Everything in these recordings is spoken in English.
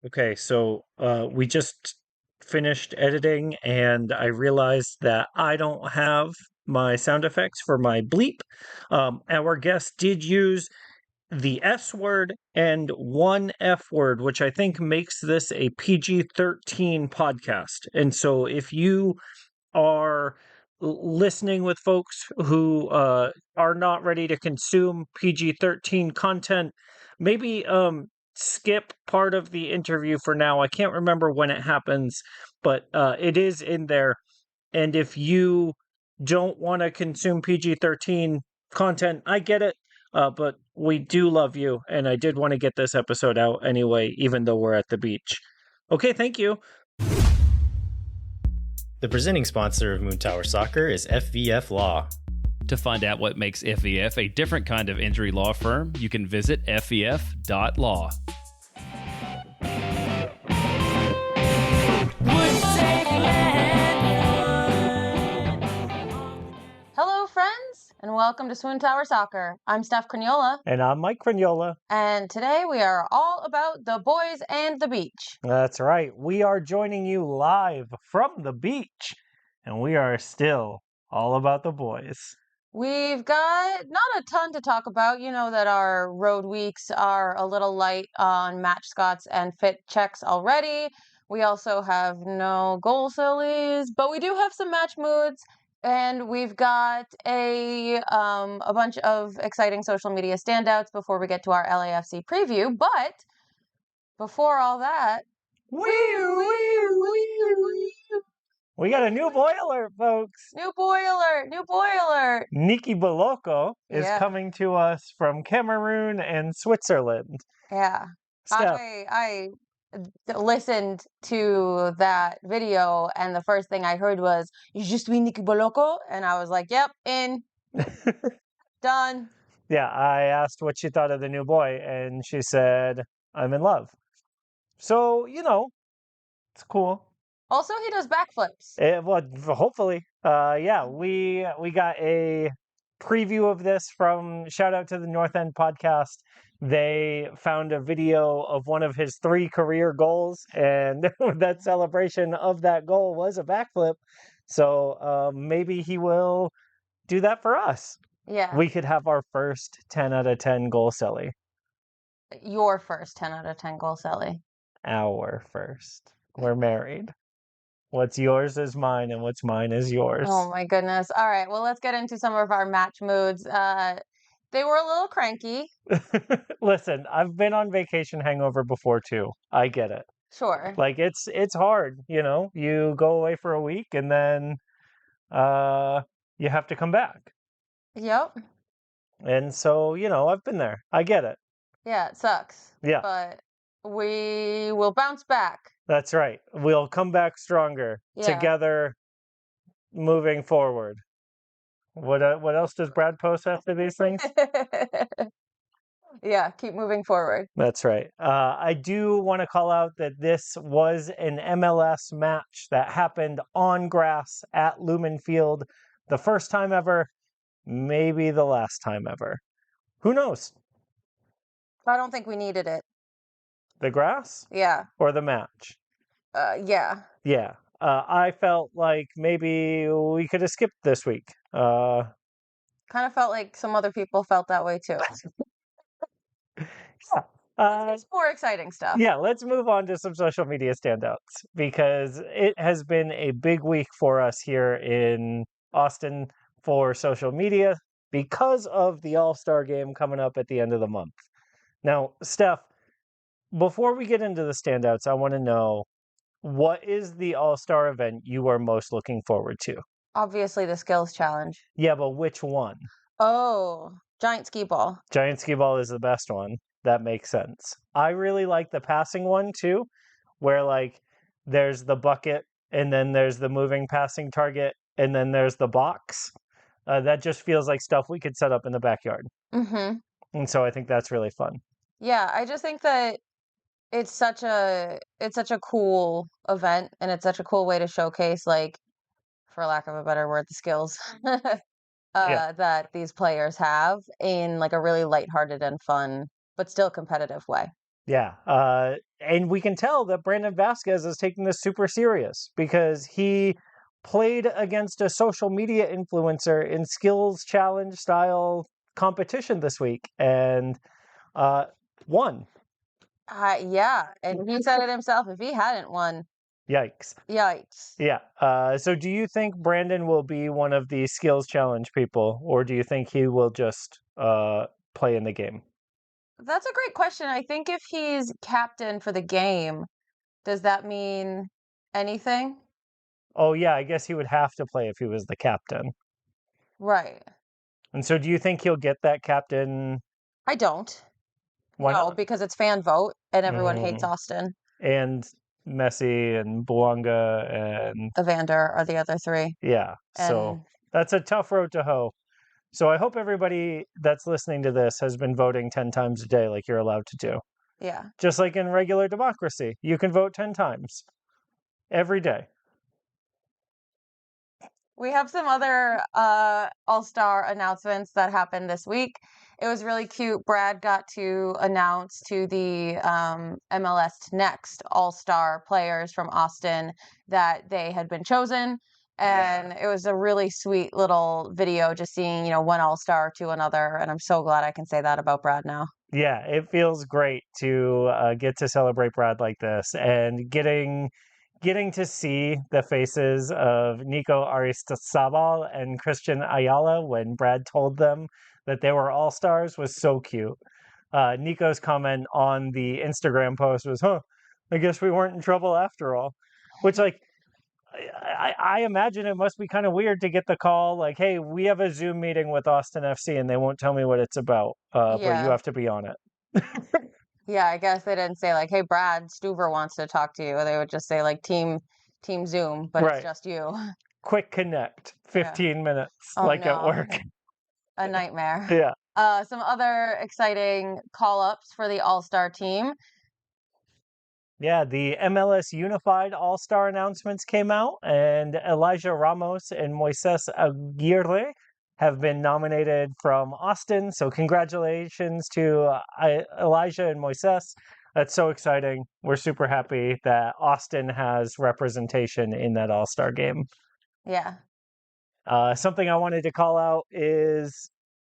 Okay, so we just finished editing, and I realized that I don't have my sound effects for my bleep. Our guest did use the S word and one F word, which I think makes this a PG-13 podcast. And so if you are listening with folks who are not ready to consume PG-13 content, maybe skip part of the interview for now. I can't remember when it happens, but it is in there. And if you don't want to consume PG-13 content, I get it. But we do love you, and I did want to get this episode out anyway, even though we're at the beach. Okay, thank you. The presenting sponsor of Moontower Soccer is FVF Law. To find out what makes FVF a different kind of injury law firm, you can visit fvf.law. Hello, friends, and welcome to SWOONTOWER Soccer. I'm Steph Cragnola. And I'm Mike Cragnola. And today we are all about the boys and the beach. That's right. We are joining you live from the beach, and we are still all about the boys. We've got not a ton to talk about. You know that our road weeks are a little light on match scots and fit checks already. We also have no goal sillies, but we do have some match moods. And we've got a bunch of exciting social media standouts before we get to our LAFC preview. But before all that, We got a new boy alert, folks. new boy alert. Niki Boloko is Yeah. coming to us from Cameroon and Switzerland. Yeah. Steph, I listened to that video, and the first thing I heard was, "Je suis Niki Boloko," and I was like, "Yep, in, done." yeah, I asked what she thought of the new boy, and she said, "I'm in love." So, it's cool. Also, he does backflips. Well, hopefully. Yeah, we got a preview of this from shout out to the North End podcast. They found a video of one of his 3 career goals, and that celebration of that goal was a backflip. So maybe he will do that for us. Yeah. We could have our first 10 out of 10 goal celly. Your first 10 out of 10 goal celly. Our first. We're married. What's yours is mine, and what's mine is yours. Oh my goodness. All right, well, let's get into some of our match moods. They were a little cranky. Listen, I've been on vacation hangover before too. I get it. Sure. Like it's hard, You go away for a week and then you have to come back. Yep. And so, I've been there. I get it. Yeah, it sucks. Yeah. But we will bounce back. That's right. We'll come back stronger together moving forward. What else does Brad post after these things? Yeah, keep moving forward. That's right. I do want to call out that this was an MLS match that happened on grass at Lumen Field. The first time ever, maybe the last time ever. Who knows? I don't think we needed it. The grass? Yeah. Or the match? Yeah. Yeah. I felt like maybe we could have skipped this week. Kind of felt like some other people felt that way too. It's more exciting stuff. Yeah, let's move on to some social media standouts because it has been a big week for us here in Austin for social media because of the All-Star game coming up at the end of the month. Now, Steph, before we get into the standouts, I want to know, what is the All-Star event you are most looking forward to? Obviously, the skills challenge. Yeah, but which one? Oh, giant skee ball. Giant skee ball is the best one. That makes sense. I really like the passing one too, where there's the bucket and then there's the moving passing target and then there's the box. That just feels like stuff we could set up in the backyard. Mm-hmm. And so I think that's really fun. Yeah, I just think that it's such a cool event, and it's such a cool way to showcase, for lack of a better word, the skills that these players have in a really lighthearted and fun, but still competitive way. Yeah. And we can tell that Brandon Vasquez is taking this super serious because he played against a social media influencer in skills challenge style competition this week and won. Yeah, and he said it himself. If he hadn't won, Yikes. yikes. Yeah. So do you think Brandon will be one of the skills challenge people, or do you think he will just play in the game? That's a great question. I think if he's captain for the game, does that mean anything? Oh, yeah, I guess he would have to play if he was the captain. Right. And so do you think he'll get that captain? I don't. Why No, not? because it's fan vote and everyone hates Mm. Austin. And Messi and Bouanga and Evander are the other three. yeah, so And that's a tough road to hoe. So I hope everybody that's listening to this has been voting 10 times a day like you're allowed to do. yeah. Just like in regular democracy, you can vote 10 times every day. We have some other All-Star announcements that happened this week. It was really cute. Brad got to announce to the MLS Next All-Star players from Austin that they had been chosen. And it was a really sweet little video just seeing, one All-Star to another. And I'm so glad I can say that about Brad now. Yeah, it feels great to get to celebrate Brad like this and getting to see the faces of Nico Aristizabal and Christian Ayala when Brad told them that they were all-stars was so cute. Nico's comment on the Instagram post was, I guess we weren't in trouble after all. Which, like, I imagine it must be kind of weird to get the call, like, hey, we have a Zoom meeting with Austin FC and they won't tell me what it's about, but you Yeah. have to be on it. Yeah, I guess they didn't say like, "Hey, Brad, Stuver wants to talk to you." They would just say like, "Team Zoom," but Right. it's just you. Quick connect, 15 minutes, Oh, like at no. work. A nightmare. Yeah. Some other exciting call-ups for the All-Star team. Yeah, the MLS Unified All-Star announcements came out, and Elijah Ramos and Moises Aguirre have been nominated from Austin. So congratulations to Elijah and Moises. That's so exciting. We're super happy that Austin has representation in that All-Star game. Yeah. Something I wanted to call out is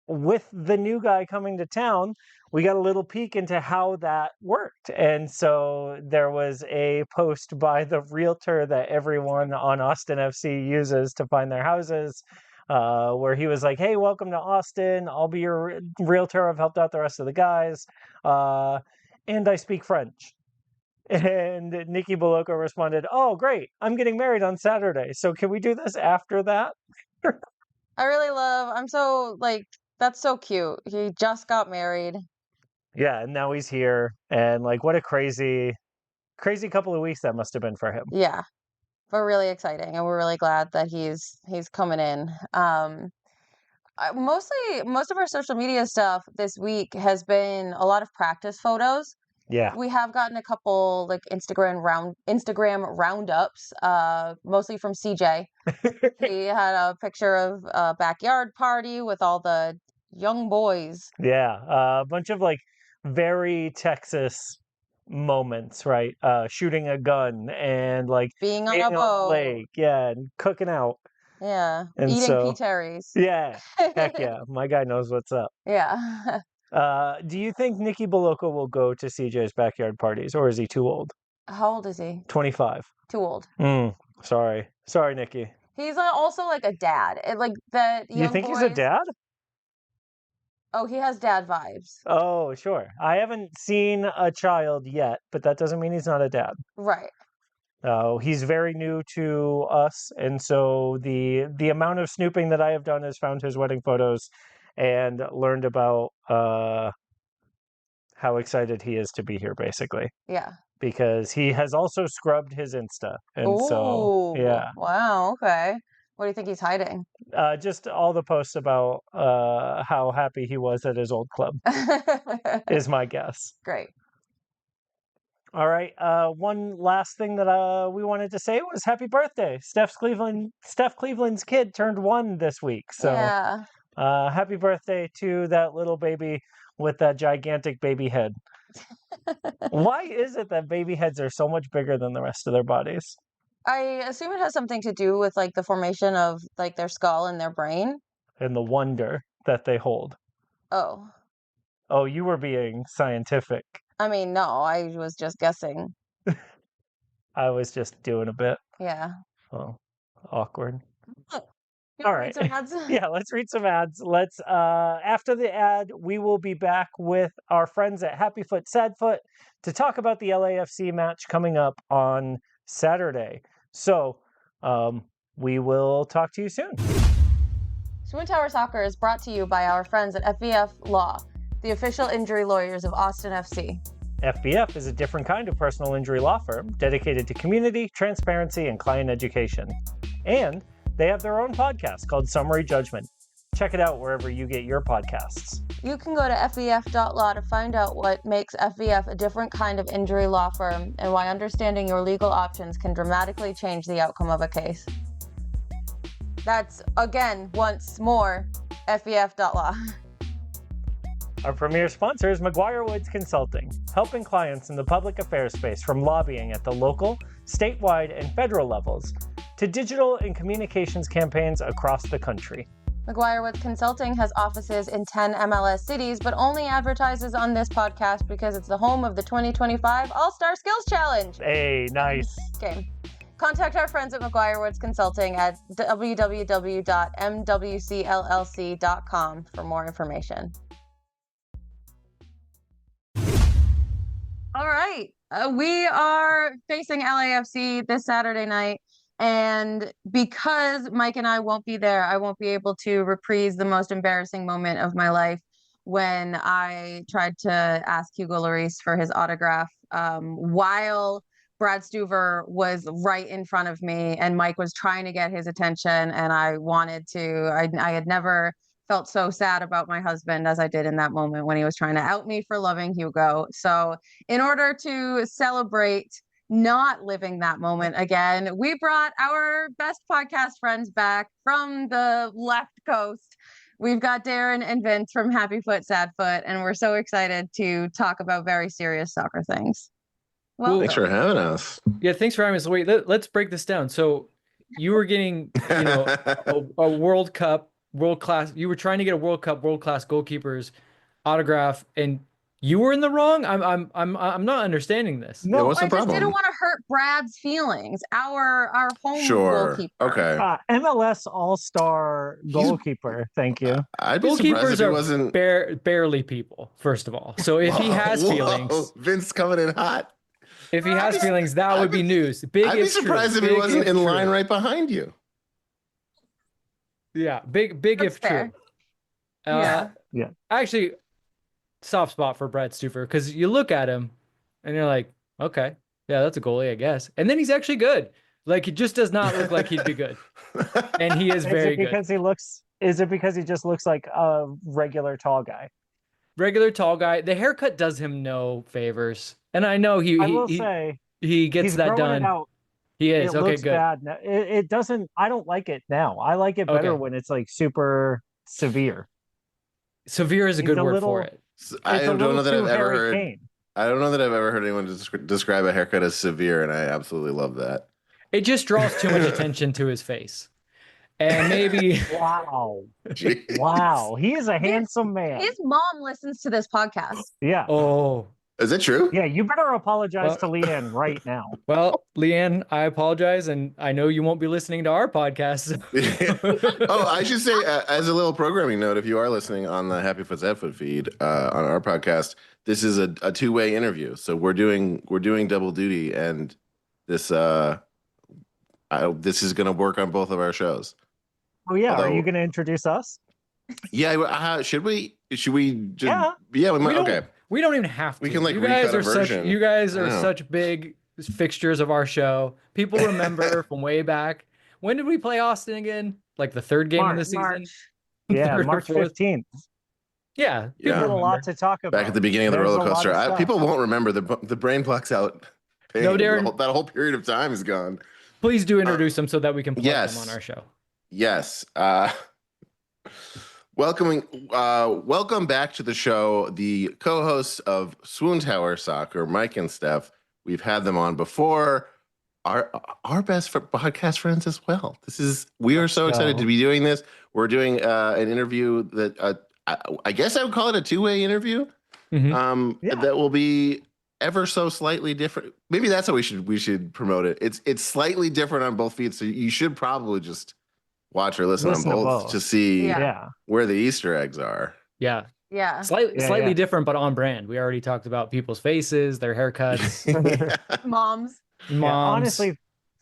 with the new guy coming to town, we got a little peek into how that worked. And so there was a post by the realtor that everyone on Austin FC uses to find their houses, where he was like, hey, welcome to Austin. I'll be your realtor. I've helped out the rest of the guys. And I speak French. And Nikki Boloko responded, oh, great. I'm getting married on Saturday. So can we do this after that? I'm so that's so cute. He just got married. Yeah, and now he's here. And like, what a crazy couple of weeks that must have been for him. Yeah. But really exciting, and we're really glad that he's coming in. Most of our social media stuff this week has been a lot of practice photos. Yeah. We have gotten a couple like Instagram roundups, mostly from CJ. He had a picture of a backyard party with all the young boys. Yeah, a bunch of like very Texas moments, right? Shooting a gun and like Being on a boat. lake, yeah, and cooking out. Yeah, And eating so, P. Terry's. Yeah, heck yeah, my guy knows what's up. Yeah. Do you think Nikki Boloko will go to CJ's backyard parties, or is he too old? How old is he? 25. Too old. Sorry, Nikki. He's also like a dad. Like that. You think he's a dad? Oh, he has dad vibes. Oh, sure. I haven't seen a child yet, but that doesn't mean he's not a dad. Right. He's very new to us, and so the amount of snooping that I have done is found his wedding photos and learned about how excited he is to be here, basically. Yeah. Because he has also scrubbed his Insta, and so yeah. Wow. Okay. What do you think he's hiding? Just all the posts about how happy he was at his old club is my guess. Great. All right. One last thing that we wanted to say was happy birthday. Steph Cleveland's kid turned 1 this week. So yeah. Happy birthday to that little baby with that gigantic baby head. Why is it that baby heads are so much bigger than the rest of their bodies? I assume it has something to do with like the formation of like their skull and their brain. And the wonder that they hold. Oh, Oh, you were being scientific. I mean, no, I was just guessing. I was just doing a bit. Yeah. Well, awkward. You All wanna read right. some ads? Yeah, let's read some ads. Let's after the ad, we will be back with our friends at Happy Foot Sad Foot to talk about the LAFC match coming up on Saturday. So, we will talk to you soon. SWOONTOWER Soccer is brought to you by our friends at FVF Law, the official injury lawyers of Austin FC. FBF is a different kind of personal injury law firm dedicated to community, transparency, and client education. And they have their own podcast called Summary Judgment. Check it out wherever you get your podcasts. You can go to fvf.law to find out what makes FVF a different kind of injury law firm and why understanding your legal options can dramatically change the outcome of a case. That's, again, once more, fvf.law. Our premier sponsor is McGuire Woods Consulting, helping clients in the public affairs space from lobbying at the local, statewide, and federal levels to digital and communications campaigns across the country. McGuire Woods Consulting has offices in 10 MLS cities, but only advertises on this podcast because it's the home of the 2025 All-Star Skills Challenge. Hey, nice. Game. Contact our friends at McGuire Woods Consulting at www.mwcllc.com for more information. All right. We are facing LAFC this Saturday night. And because Mike and I won't be there, I won't be able to reprise the most embarrassing moment of my life when I tried to ask Hugo Lloris for his autograph while Brad Stuver was right in front of me and Mike was trying to get his attention. And I wanted to, I had never felt so sad about my husband as I did in that moment when he was trying to out me for loving Hugo. So in order to celebrate not living that moment again, we brought our best podcast friends back from the left coast. We've got Darren and Vince from Happy Foot Sad Foot, and we're so excited to talk about very serious soccer things. Well, thanks for having us. Yeah, thanks for having us. So wait, let's break this down. So you were getting, a World Cup, world class. You were trying to get a World Cup, world class goalkeepers autograph, and you were in the wrong. I'm not understanding this. No, what's the problem? I just didn't want to hurt Brad's feelings. Our home goalkeeper. Okay. MLS All-Star goalkeeper. Thank you. I'd be surprised if he wasn't barely people. First of all, so if he has feelings, Vince coming in hot. If he has feelings, that would be news. Big. I'd be surprised if he wasn't in line right behind you. Yeah, big if true. Yeah. Actually, soft spot for Brad Stuver because you look at him and you're like, okay, yeah, that's a goalie, I guess. And then he's actually good. Like, he just does not look like he'd be good, and he is very good. Is it because he just looks like a regular tall guy? Regular tall guy. The haircut does him no favors, and I know he gets that done. He is it okay. Looks good. Bad now. It doesn't. I don't like it now. I like it better when it's like super severe. Severe is a good word for it. I don't know that I've ever heard. I don't know that I've ever heard anyone describe a haircut as severe, and I absolutely love that. It just draws too much attention to his face, and maybe wow, he is a handsome man. His mom listens to this podcast. Yeah. Oh, is it true? Yeah, you better apologize to Leanne right now. Well, Leanne, I apologize, and I know you won't be listening to our podcast. Oh, I should say, as a little programming note, if you are listening on the Happy Foot Sad Foot feed on our podcast, this is a two-way interview. So we're doing double duty, and this is going to work on both of our shows. Oh yeah, are you going to introduce us? Yeah, should we? Should we just? Yeah, we might. Okay. We don't even have to. We can you guys are such big fixtures of our show. People remember from way back. When did we play Austin again? Like the third game of the season? Yeah, March 15th. Yeah. There's a lot to talk about. Back at the beginning of the roller coaster. People won't remember. The brain blocks out. Pain. No, Darren. That whole period of time is gone. Please do introduce them so that we can plug them on our show. Yes. Welcome back to the show. The co-hosts of SWOONTOWER Soccer, Mike and Steph. We've had them on before. Our best podcast friends as well. We are so excited to be doing this. We're doing an interview that I guess I would call it a two-way interview. That will be ever so slightly different. Maybe that's how we should promote it. It's slightly different on both feeds, so you should probably just watch or listen on both to see where the Easter eggs are. Yeah. Yeah. Slightly different, but on brand. We already talked about people's faces, their haircuts. Moms. Honestly,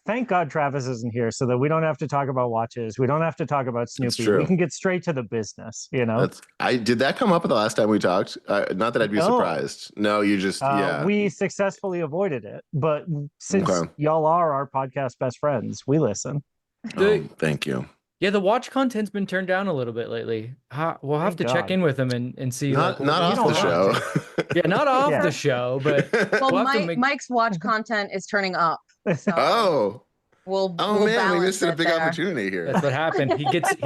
thank God Travis isn't here so that we don't have to talk about watches. We don't have to talk about Snoopy. We can get straight to the business, you know? Did that come up the last time we talked? Not that I'd be surprised. No, you just, we successfully avoided it. But since y'all are our podcast best friends, we listen. Thank you. Yeah, the watch content's been turned down a little bit lately. We'll have to check in with them and see. Not off the show. Yeah, not off the show, but Mike's watch content is turning up. So we'll man, we missed a big opportunity here. That's what happened. He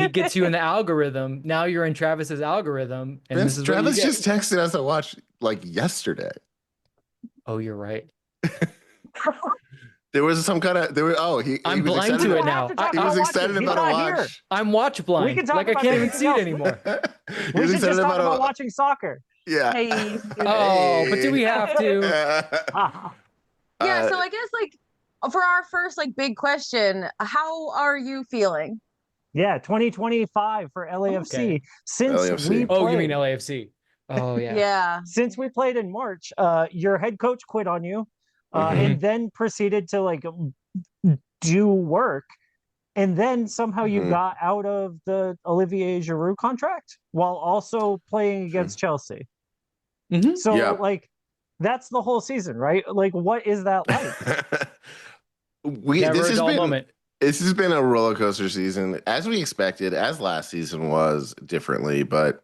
gets you in the algorithm. Now you're in Travis's algorithm, and Vince, Travis just texted us a watch like yesterday. Oh, you're right. There was some kind of I'm blind to it now. He was excited about a watch. I'm watch blind. I can't even see it anymore. We should just talk about watching soccer. Yeah. Hey. But do we have to? Yeah. So I guess for our first big question, how are you feeling? Yeah, 2025 for LAFC. Okay. Since we played, you mean LAFC? Oh yeah. Yeah. Since we played in March, your head coach quit on you. And then proceeded to do work, and then somehow you got out of the Olivier Giroud contract while also playing against Chelsea. So that's the whole season, right? What is that like? This has been a roller coaster season, as we expected, as last season was differently. But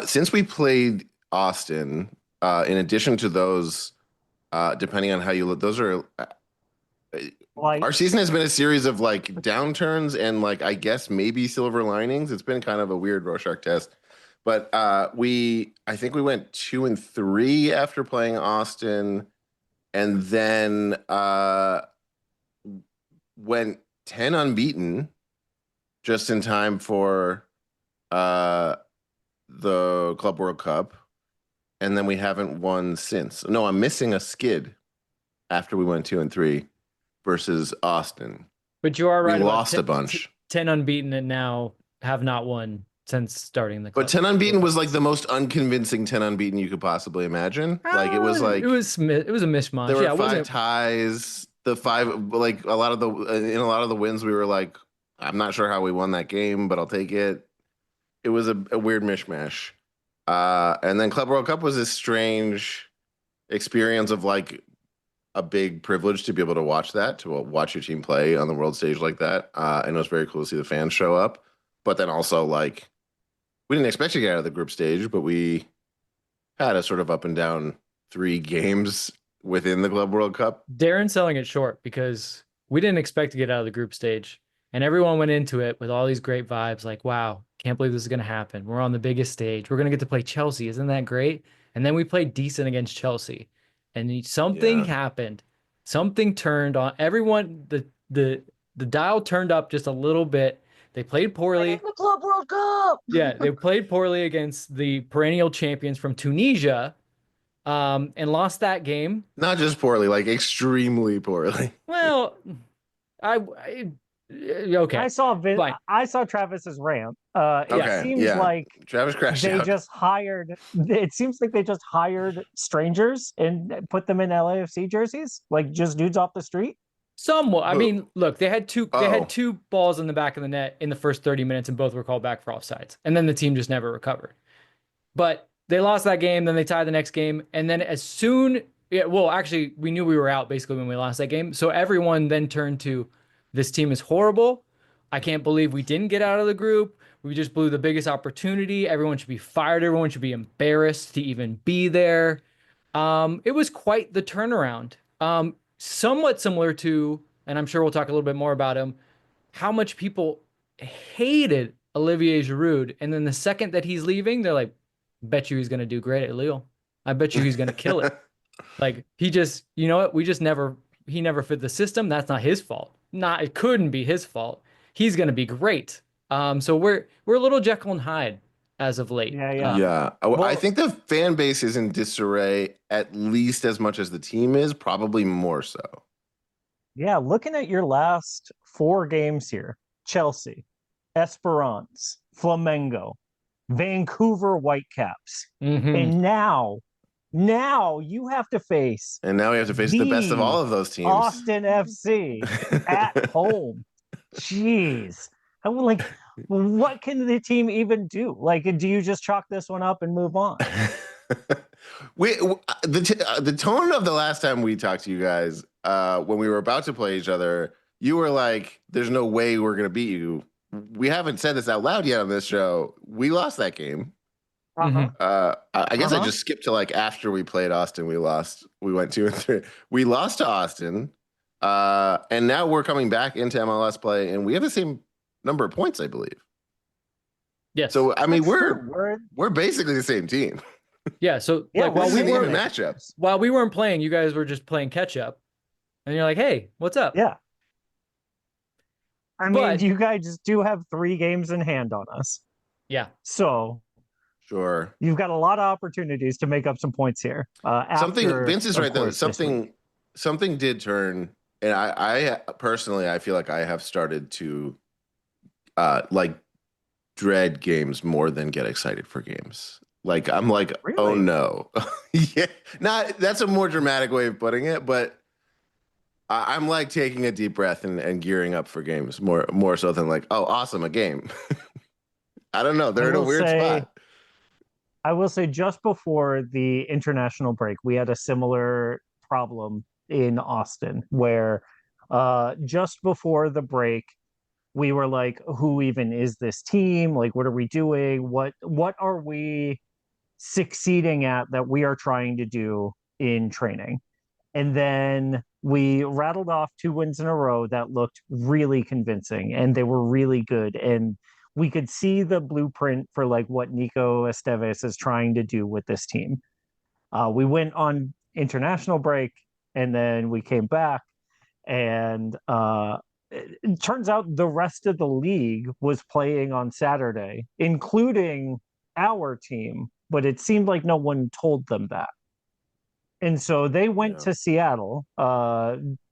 since we played Austin, in addition to those. Depending on how you look, those are our season has been a series of downturns and I guess maybe silver linings. It's been kind of a weird Rorschach test, but I think we went 2-3 after playing Austin, and then went 10 unbeaten just in time for the Club World Cup. And then we haven't won since. No, I'm missing a skid after we went 2-3 versus Austin. But you are right. We lost a bunch. 10 unbeaten and now have not won since starting the club. But 10 unbeaten was the most unconvincing 10 unbeaten you could possibly imagine. It was it was a mishmash. There were 5 ties. The 5 in a lot of the wins we were I'm not sure how we won that game, but I'll take it. It was a weird mishmash. And then Club World Cup was this strange experience of a big privilege to be able to watch watch your team play on the world stage like that. And it was very cool to see the fans show up. But then also we didn't expect to get out of the group stage, but we had a sort of up and down 3 games within the Club World Cup. Darren's selling it short because we didn't expect to get out of the group stage. And everyone went into it with all these great vibes wow, can't believe this is going to happen. We're on the biggest stage. We're going to get to play Chelsea. Isn't that great? And then we played decent against Chelsea. And something happened. Something turned on. Everyone, the dial turned up just a little bit. They played poorly. The Club World Cup! Yeah, they played poorly against the perennial champions from Tunisia and lost that game. Not just poorly, extremely poorly. Well, okay. I saw Travis's rant. It seems like Travis crashed they out. just hired. It seems like they just hired strangers and put them in LAFC jerseys, just dudes off the street. Somewhat. I mean, look, they had two balls in the back of the net in the first 30 minutes, and both were called back for offsides. And then the team just never recovered. But they lost that game, then they tied the next game, and then actually, we knew we were out basically when we lost that game. So everyone then turned to, this team is horrible. I can't believe we didn't get out of the group. We just blew the biggest opportunity. Everyone should be fired. Everyone should be embarrassed to even be there. It was quite the turnaround. Somewhat similar to, and I'm sure we'll talk a little bit more about him, how much people hated Olivier Giroud, and then the second that he's leaving, they're like, bet you he's going to do great at Lille. I bet you he's going to kill it. Like, he just, you know what? He never fit the system. That's not his fault. It couldn't be his fault. He's going to be great. So we're a little Jekyll and Hyde as of late. Yeah. I think the fan base is in disarray at least as much as the team is, probably more so. Yeah, looking at your last 4 games here, Chelsea, Esperance, Flamengo, Vancouver Whitecaps, and now you have to face. And now we have to face the best of all of those teams. Austin FC at home. Jeez. I'm like, what can the team even do? Like, do you just chalk this one up and move on? The tone of the last time we talked to you guys, when we were about to play each other, you were like, there's no way we're going to beat you. We haven't said this out loud yet on this show. We lost that game. I guess I just skipped to like after we played Austin. We went 2-3. We lost to Austin. And now we're coming back into MLS play, and we have the same number of points, I believe. Yes. So I mean, we're basically the same team. Yeah. So Yeah, like, This isn't even matchups. while we weren't playing, you guys were just playing catch up, and you're like, "Hey, what's up?" Yeah. I mean, But- you guys do have 3 games in hand on us. Yeah. So Sure. you've got a lot of opportunities to make up some points here. Vince is right though. course, this week. Something did turn, and I personally, I feel like I have started to like dread games more than get excited for games. Like I'm like, Really? oh no. Yeah. That's a more dramatic way of putting it, but I'm like taking a deep breath and gearing up for games more so than like, oh, awesome, a game. I don't know. They're in a weird spot. I will say just before the international break, we had a similar problem in Austin where just before the break, we were like, who even is this team? Like, what are we doing? What are we succeeding at that we are trying to do in training? And then we rattled off 2 wins in a row that looked really convincing, and they were really good. And we could see the blueprint for like what Nico Esteves is trying to do with this team. We went on international break, and then we came back, and it turns out the rest of the league was playing on Saturday, including our team, but it seemed like no one told them that. And so they went to Seattle,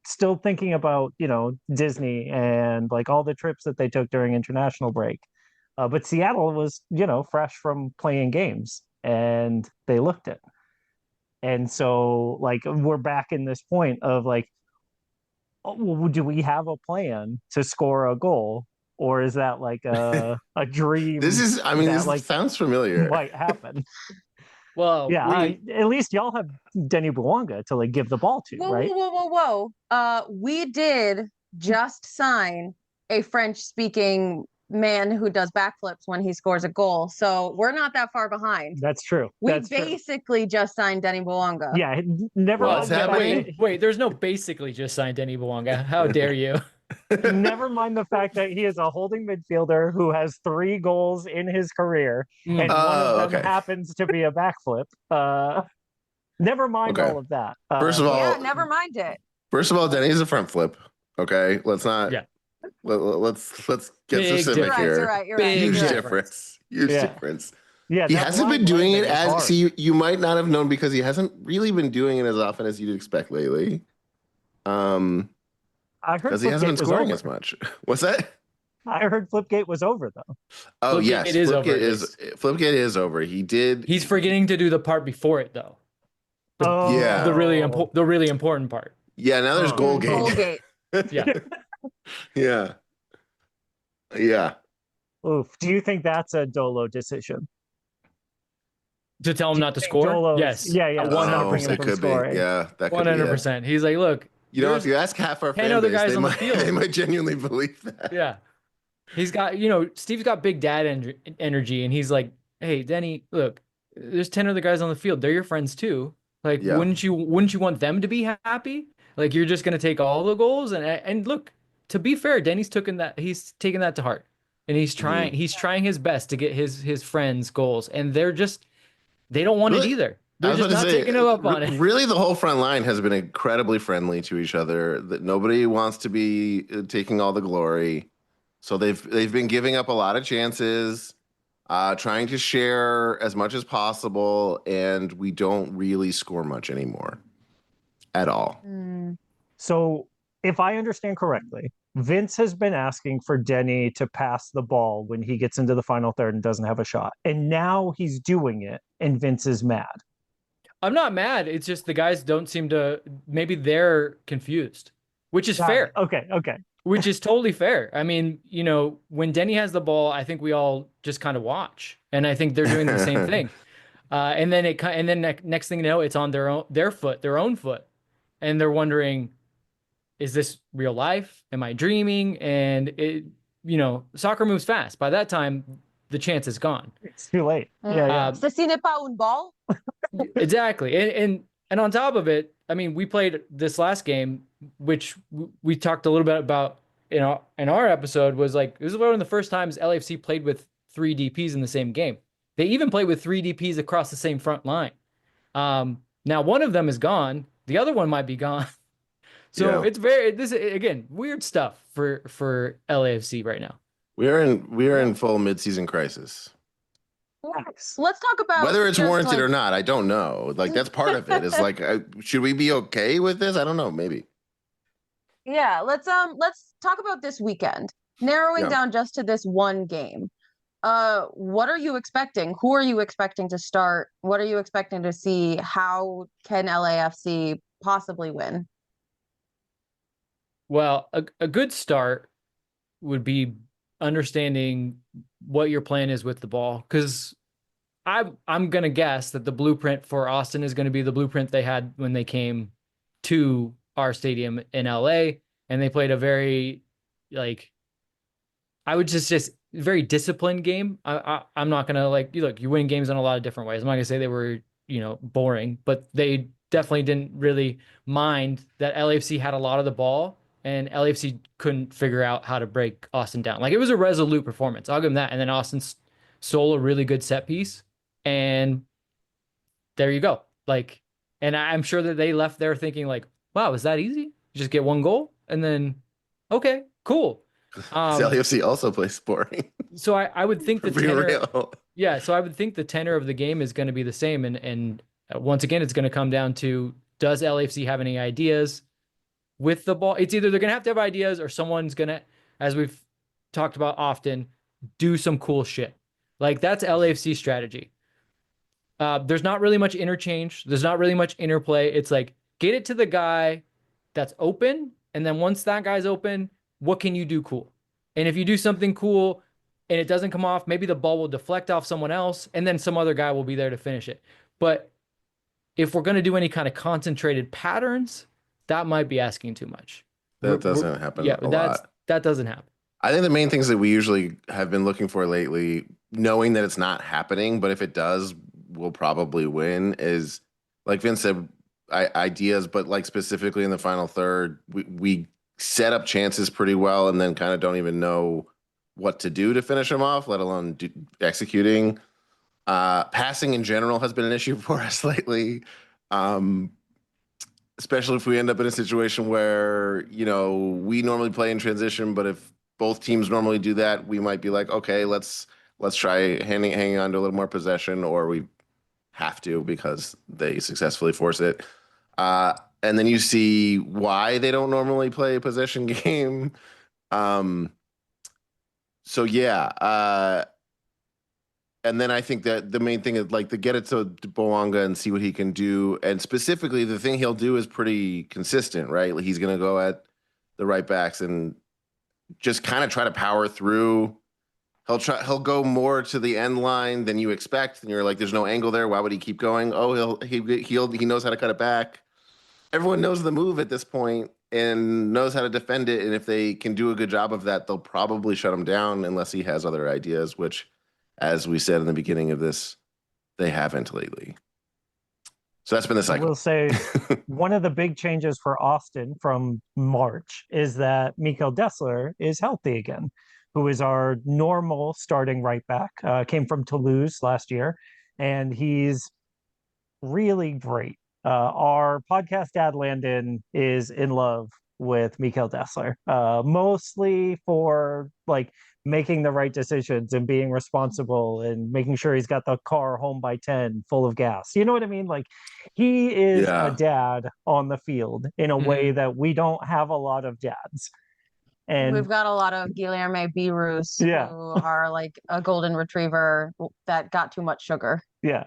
still thinking about, Disney and like all the trips that they took during international break. But Seattle was, fresh from playing games, and they looked it. And so like we're back in this point of like, do we have a plan to score a goal, or is that like a dream? This like sounds familiar. might happen. Well, Yeah, at least y'all have Denny Bouanga to like give the ball to, Whoa, right? whoa. We did just sign a French-speaking man who does backflips when he scores a goal. So we're not that far behind. That's true. We That's true. basically just signed Denny Bouanga. Yeah, never Well, mind it's the fact happening. that- wait, there's no basically just signed Denny Bouanga. How dare you? never mind the fact that he is a holding midfielder who has 3 goals in his career, and one of them happens to be a backflip. Never mind all of that. First of all, Yeah, never mind it. First of all, Denny's a front flip. Okay, let's not. Yeah. Let's get Big specific difference. here. You're right. Huge Big difference. Huge Yeah. difference. Yeah, He that hasn't been line doing it lengthening is as. hard. See, you might not have known because he hasn't really been doing it as often as you'd expect lately. I heard Because he hasn't been Flipgate was scoring over. as much. What's that? I heard Flipgate was over though. Oh Flipgate yes, is over. Flipgate is over. He did. He's forgetting to do the part before it though. Yeah. The really important part. Yeah, now there's goal game. Goalgate. Yeah. Yeah. Yeah. Oof. Do you think that's a Dolo decision? To tell him Do not you to think score? Dolo's- Yes. Yeah, yeah. Oh, not Oh, bring him it from could scoring. be. Yeah, that could be. 100%. He's like, look, You know, there's- if you ask half our 10 fan other base, guys they on the might, field. they might genuinely believe that. yeah. He's got, Steve's got big dad energy, and he's like, hey, Denny, look, there's 10 other guys on the field. They're your friends too. Like, Yeah. wouldn't you want them to be happy? Like, you're just gonna take all the goals, and look, to be fair, Denny's taken that to heart, and he's trying his best to get his friends goals, and they don't want it Really? either. I They're was just about to not say, taking him up on it. really, the whole front line has been incredibly friendly to each other. That nobody wants to be taking all the glory, so they've been giving up a lot of chances, trying to share as much as possible, and we don't really score much anymore at all. So, if I understand correctly, Vince has been asking for Denny to pass the ball when he gets into the final third and doesn't have a shot. And now he's doing it, and Vince is mad. I'm not mad. It's just the guys don't seem to, maybe they're confused, which is fair. Okay. Which is totally fair. I mean, when Denny has the ball, I think we all just kind of watch, and I think they're doing the same thing. And then next thing you know, it's on their own foot, and they're wondering, is this real life? Am I dreaming? And soccer moves fast. By that time, the chance is gone. It's too late. Yeah. Ce n'est pas un ball. Exactly. And on top of it, I mean, we played this last game, which we talked a little bit about in our episode, was like, this is one of the first times LAFC played with 3 DPs in the same game. They even played with 3 DPs across the same front line. Now one of them is gone. The other one might be gone. So it's again, weird stuff for LAFC right now. We are in full midseason crisis. Let's talk about whether it's warranted or not. I don't know. Like, that's part of it. Is like, should we be okay with this? I don't know. Maybe. Yeah. Let's talk about this weekend. Narrowing down just to this one game. What are you expecting? Who are you expecting to start? What are you expecting to see? How can LAFC possibly win? Well, a good start would be understanding what your plan is with the ball, because I'm gonna guess that the blueprint for Austin is going to be the blueprint they had when they came to our stadium in LA, and they played a very, like, I would just very disciplined game. I'm not gonna, like, you win games in a lot of different ways. I'm not gonna say they were boring, but they definitely didn't really mind that LAFC had a lot of the ball, and LAFC couldn't figure out how to break Austin down. Like, it was a resolute performance. I'll give them that. And then Austin stole a really good set piece, and there you go. Like, and I'm sure that they left there thinking, like, wow, is that easy? You just get 1 goal, and then, okay, cool. LAFC also plays boring. So I would think the tenor, real. yeah. So I would think the tenor of the game is going to be the same, and once again, it's going to come down to, does LAFC have any ideas with the ball? It's either they're going to have ideas, or someone's going to, as we've talked about often, do some cool shit. Like, that's LAFC strategy. There's not really much interchange. There's not really much interplay. It's like, get it to the guy that's open, and then once that guy's open, what can you do cool? And if you do something cool and it doesn't come off, maybe the ball will deflect off someone else, and then some other guy will be there to finish it. But if we're going to do any kind of concentrated patterns, that might be asking too much. That doesn't happen a lot. That doesn't happen. I think the main things that we usually have been looking for lately, knowing that it's not happening, but if it does, we'll probably win, is, like Vince said, ideas, but like specifically in the final third, we set up chances pretty well and then kind of don't even know what to do to finish them off, let alone executing. Passing in general has been an issue for us lately. Especially if we end up in a situation where, we normally play in transition, but if both teams normally do that, we might be like, okay, let's try hanging on to a little more possession, or we have to because they successfully force it. And then you see why they don't normally play a possession game. So yeah. And then I think that the main thing is, like, to get it to Boanga and see what he can do. And specifically, the thing he'll do is pretty consistent, right? Like, he's going to go at the right backs and just kind of try to power through. He'll go more to the end line than you expect, and you're like, there's no angle there. Why would he keep going? Oh, he knows how to cut it back. Everyone knows the move at this point and knows how to defend it. And if they can do a good job of that, they'll probably shut him down unless he has other ideas, which, as we said in the beginning of this, they haven't lately. So that's been the cycle. I will say one of the big changes for Austin from March is that Mikael Dessler is healthy again. who is our normal starting right back. Came from Toulouse last year, and he's really great. Our podcast dad Landon is in love with Mikel Dessler, mostly for like making the right decisions and being responsible and making sure he's got the car home by 10 full of gas. You know what I mean? Like he is a dad on the field in a way that we don't have a lot of dads. And we've got a lot of Guilherme Birus who are like a golden retriever that got too much sugar. Yeah.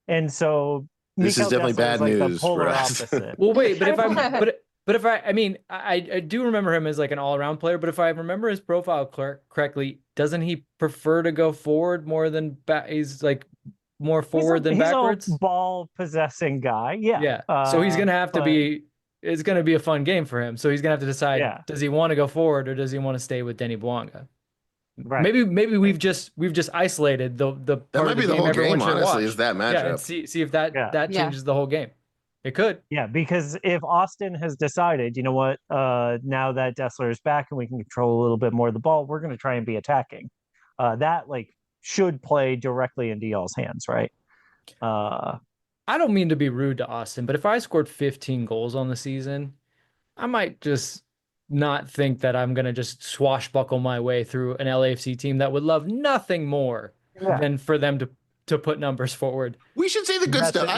And so this is definitely bad like news the polar for us. opposite. Well, wait, but if I mean, I do remember him as like an all-around player, but if I remember his profile correctly, doesn't he prefer to go forward more than back? He's like more forward than backwards. He's a ball possessing guy. Yeah. Yeah. So he's going to have to be, it's going to be a fun game for him. So he's going to have to decide, does he want to go forward or does he want to stay with Denny Bouanga? Right. Maybe we've just isolated the that part might of the be the game whole everyone game, should honestly, watch. is that matchup. Yeah, and see if that changes the whole game. It could. Yeah, because if Austin has decided, you know what, now that Dessler is back and we can control a little bit more of the ball, we're going to try and be attacking. That like should play directly into y'all's hands, right? I don't mean to be rude to Austin, but if I scored 15 goals on the season, I might just not think that I'm going to just swashbuckle my way through an LAFC team that would love nothing more than for them to put numbers forward. We should say the good stuff.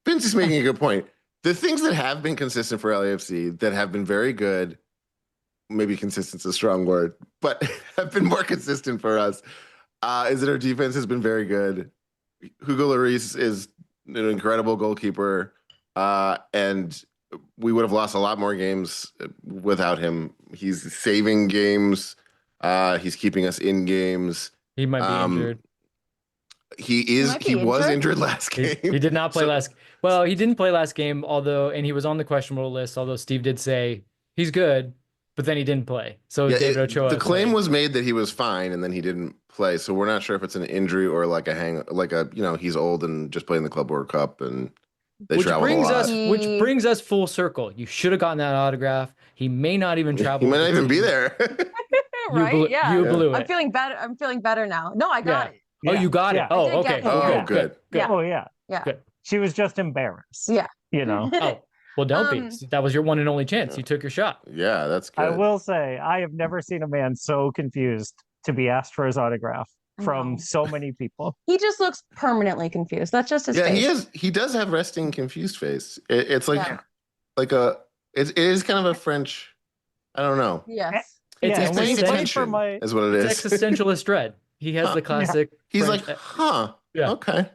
Vince is making a good point. The things that have been consistent for LAFC that have been very good, maybe consistent's a strong word, but have been more consistent for us, is that our defense has been very good. Hugo Lloris is an incredible goalkeeper, and we would have lost a lot more games without him. He's saving games. He's keeping us in games. He might be injured. He was injured last game. He did not play last. Well, he didn't play last game, and he was on the questionable list. Although Steve did say he's good, but then he didn't play. So David Ochoa. The claim was made that he was fine, and then he didn't play. So we're not sure if it's an injury or like he's old and just playing the Club World Cup and they traveled a lot. Which brings us full circle. You should have gotten that autograph. He may not even travel. He may not even be there. Right? You blew it. I'm feeling better. I'm feeling better now. No, I got it. Oh, you got it. Oh, okay. Oh, good. Yeah. Oh, yeah. Good. She was just embarrassed. Yeah. You know. Oh, well, don't be. That was your one and only chance. You took your shot. Yeah, that's good. I will say, I have never seen a man so confused to be asked for his autograph from so many people. He just looks permanently confused. That's just his face. He does have resting confused face. It's like it is kind of a French, I don't know. Yes. It's paying attention is what it is. It's existentialist dread. He has the classic. He's French, like, okay.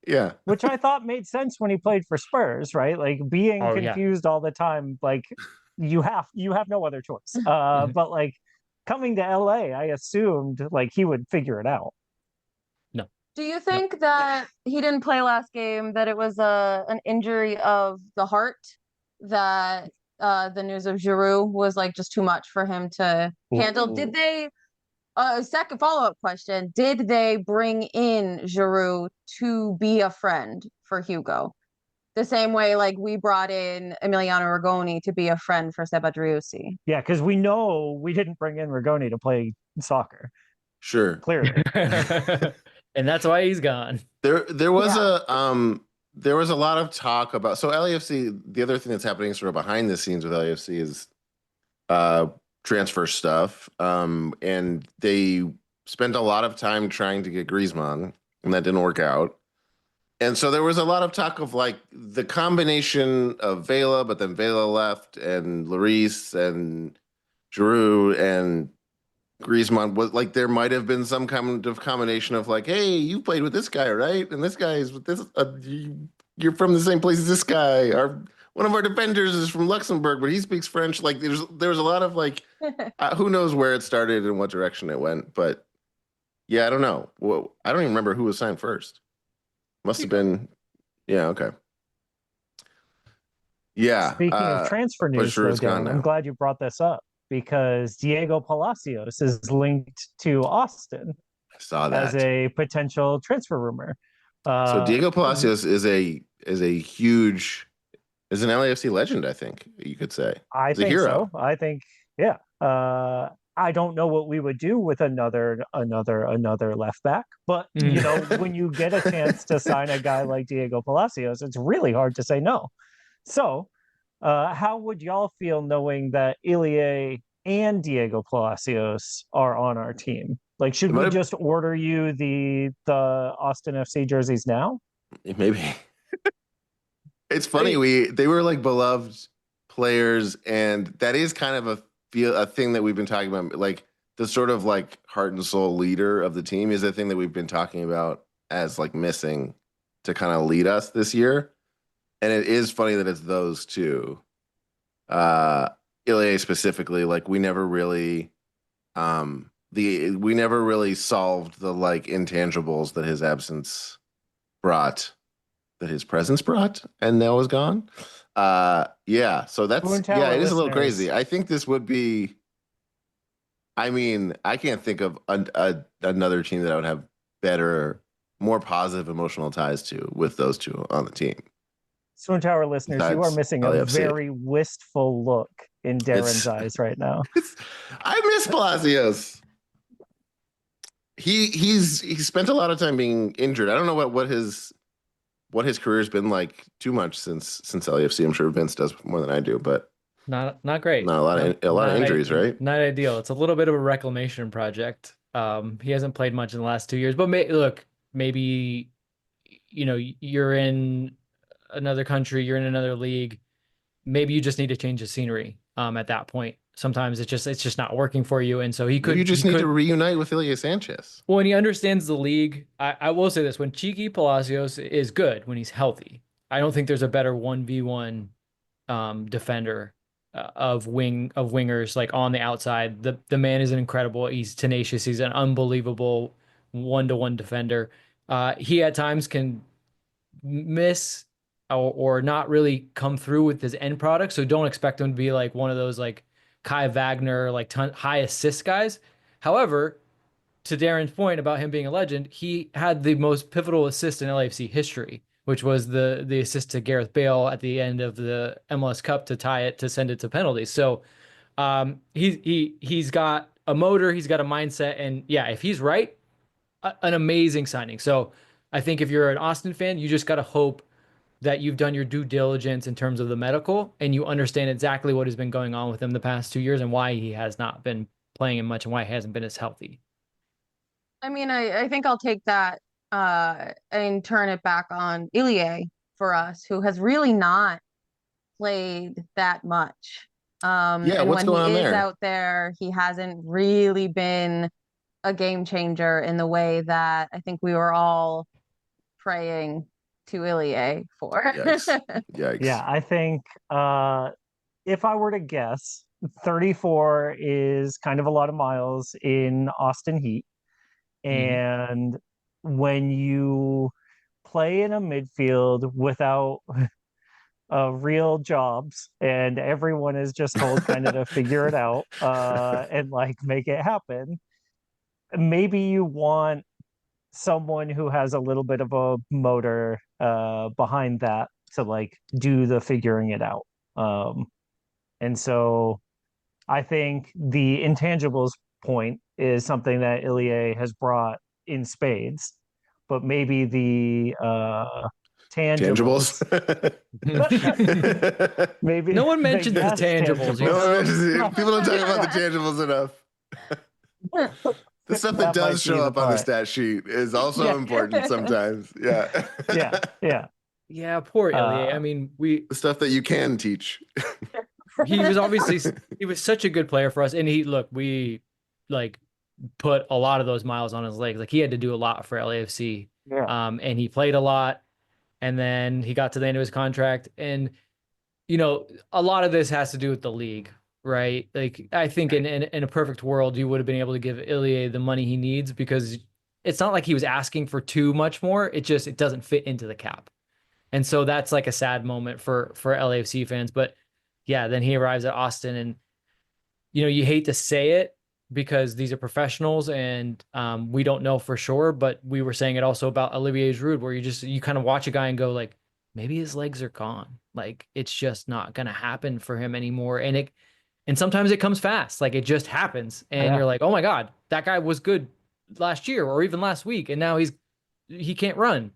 Yeah. Which I thought made sense when he played for Spurs, right? Like being confused all the time, like you have no other choice. But like coming to LA, I assumed like he would figure it out. No. Do you think that he didn't play last game, that it was an injury of the heart, that the news of Giroud was like just too much for him to handle? Did they second follow-up question, did they bring in Giroud to be a friend for Hugo? The same way like we brought in Emiliano Rigoni to be a friend for Seba Driussi. Yeah, because we know we didn't bring in Rigoni to play soccer. Sure. Clearly. And that's why he's gone. There was a lot of talk about, so LAFC, the other thing that's happening sort of behind the scenes with LAFC is transfer stuff. And they spent a lot of time trying to get Griezmann, and that didn't work out. And so there was a lot of talk of like the combination of Vela, but then Vela left, and Lloris and Giroud and Griezmann was like, there might have been some kind of combination of like, hey, you played with this guy, right? And this guy is with this, you're from the same place as this guy. One of our defenders is from Luxembourg, but he speaks French. Like there was a lot of like, who knows where it started and what direction it went. But yeah, I don't know. Well, I don't even remember who was signed first. Must have been, yeah, okay. Yeah. Speaking of transfer news, though, Dan, I'm glad you brought this up, because Diego Palacios is linked to Austin. I saw that as a potential transfer rumor. So Diego Palacios is an LAFC legend, I think you could say. I think so. I think, yeah. I don't know what we would do with another left back. But you know, when you get a chance to sign a guy like Diego Palacios, it's really hard to say no. So, how would y'all feel knowing that Ilie and Diego Palacios are on our team? Like, should we just order you the Austin FC jerseys now? Maybe. It's funny. They were like beloved players, and that is kind of a thing that we've been talking about. Like the sort of like heart and soul leader of the team is a thing that we've been talking about as like missing to kind of lead us this year. And it is funny that it's those two. Ilie specifically, like we never really solved the like intangibles that his absence brought, that his presence brought, and now is gone. Yeah, so that's it is a little crazy. I think this would be, I mean, I can't think of another team that I would have better, more positive emotional ties to with those two on the team. SWOONTOWER listeners, you are missing a very wistful look in Darren's eyes right now. I miss Palacios. He spent a lot of time being injured. I don't know what his career's been like too much since LAFC. I'm sure Vince does more than I do, but not great. Not a lot of injuries, right? Not ideal. It's a little bit of a reclamation project. He hasn't played much in the last 2 years, but maybe you know, you're in another country, you're in another league. Maybe you just need to change the scenery. At that point, sometimes it's just not working for you, and so he could. You just need to reunite with Ilie Sanchez. Well, when he understands the league, I will say this: when Cheeky Palacios is good, when he's healthy, I don't think there's a better 1v1 defender of wingers like on the outside. The man is incredible. He's tenacious. He's an unbelievable 1-to-1 defender. He at times can miss or not really come through with his end product. So don't expect him to be like one of those like Kai Wagner, like high assist guys. However, to Darren's point about him being a legend, he had the most pivotal assist in LAFC history, which was the assist to Gareth Bale at the end of the MLS Cup to tie it, to send it to penalties. So he's got a motor, he's got a mindset, and yeah, if he's right, an amazing signing. So I think if you're an Austin fan, you just got to hope that you've done your due diligence in terms of the medical and you understand exactly what has been going on with him the past 2 years and why he has not been playing him much and why he hasn't been as healthy. I mean, I think I'll take that and turn it back on Ilie for us, who has really not played that much. And what's going on there? When he is out there, he hasn't really been a game changer in the way that I think we were all praying to Ilie for. Yikes. Yeah, I think if I were to guess, 34 is kind of a lot of miles in Austin heat. And when you play in a midfield without real jobs and everyone is just told kind of to figure it out and like make it happen, maybe you want someone who has a little bit of a motor behind that to like do the figuring it out. And so I think the intangibles point is something that Ilie has brought in spades, but maybe the tangibles. Maybe no one mentions the tangibles. People don't talk about the tangibles enough. The stuff that does show up on the stat sheet is also important sometimes. Yeah, poor Ilie. I mean, the stuff that you can teach. He was such a good player for us, and we like put a lot of those miles on his legs. Like he had to do a lot for LAFC, and he played a lot, and then he got to the end of his contract, and you know, a lot of this has to do with the league. Right. Like I think in a perfect world, you would have been able to give Ilie the money he needs because it's not like he was asking for too much more. It doesn't fit into the cap. And so that's like a sad moment for LAFC fans. But yeah, then he arrives at Austin and, you know, you hate to say it because these are professionals and we don't know for sure. But we were saying it also about Olivier Giroud, where you kind of watch a guy and go like, maybe his legs are gone. Like it's just not going to happen for him anymore. And And sometimes it comes fast, like it just happens, and you're like, oh my God, that guy was good last year or even last week, and now he can't run.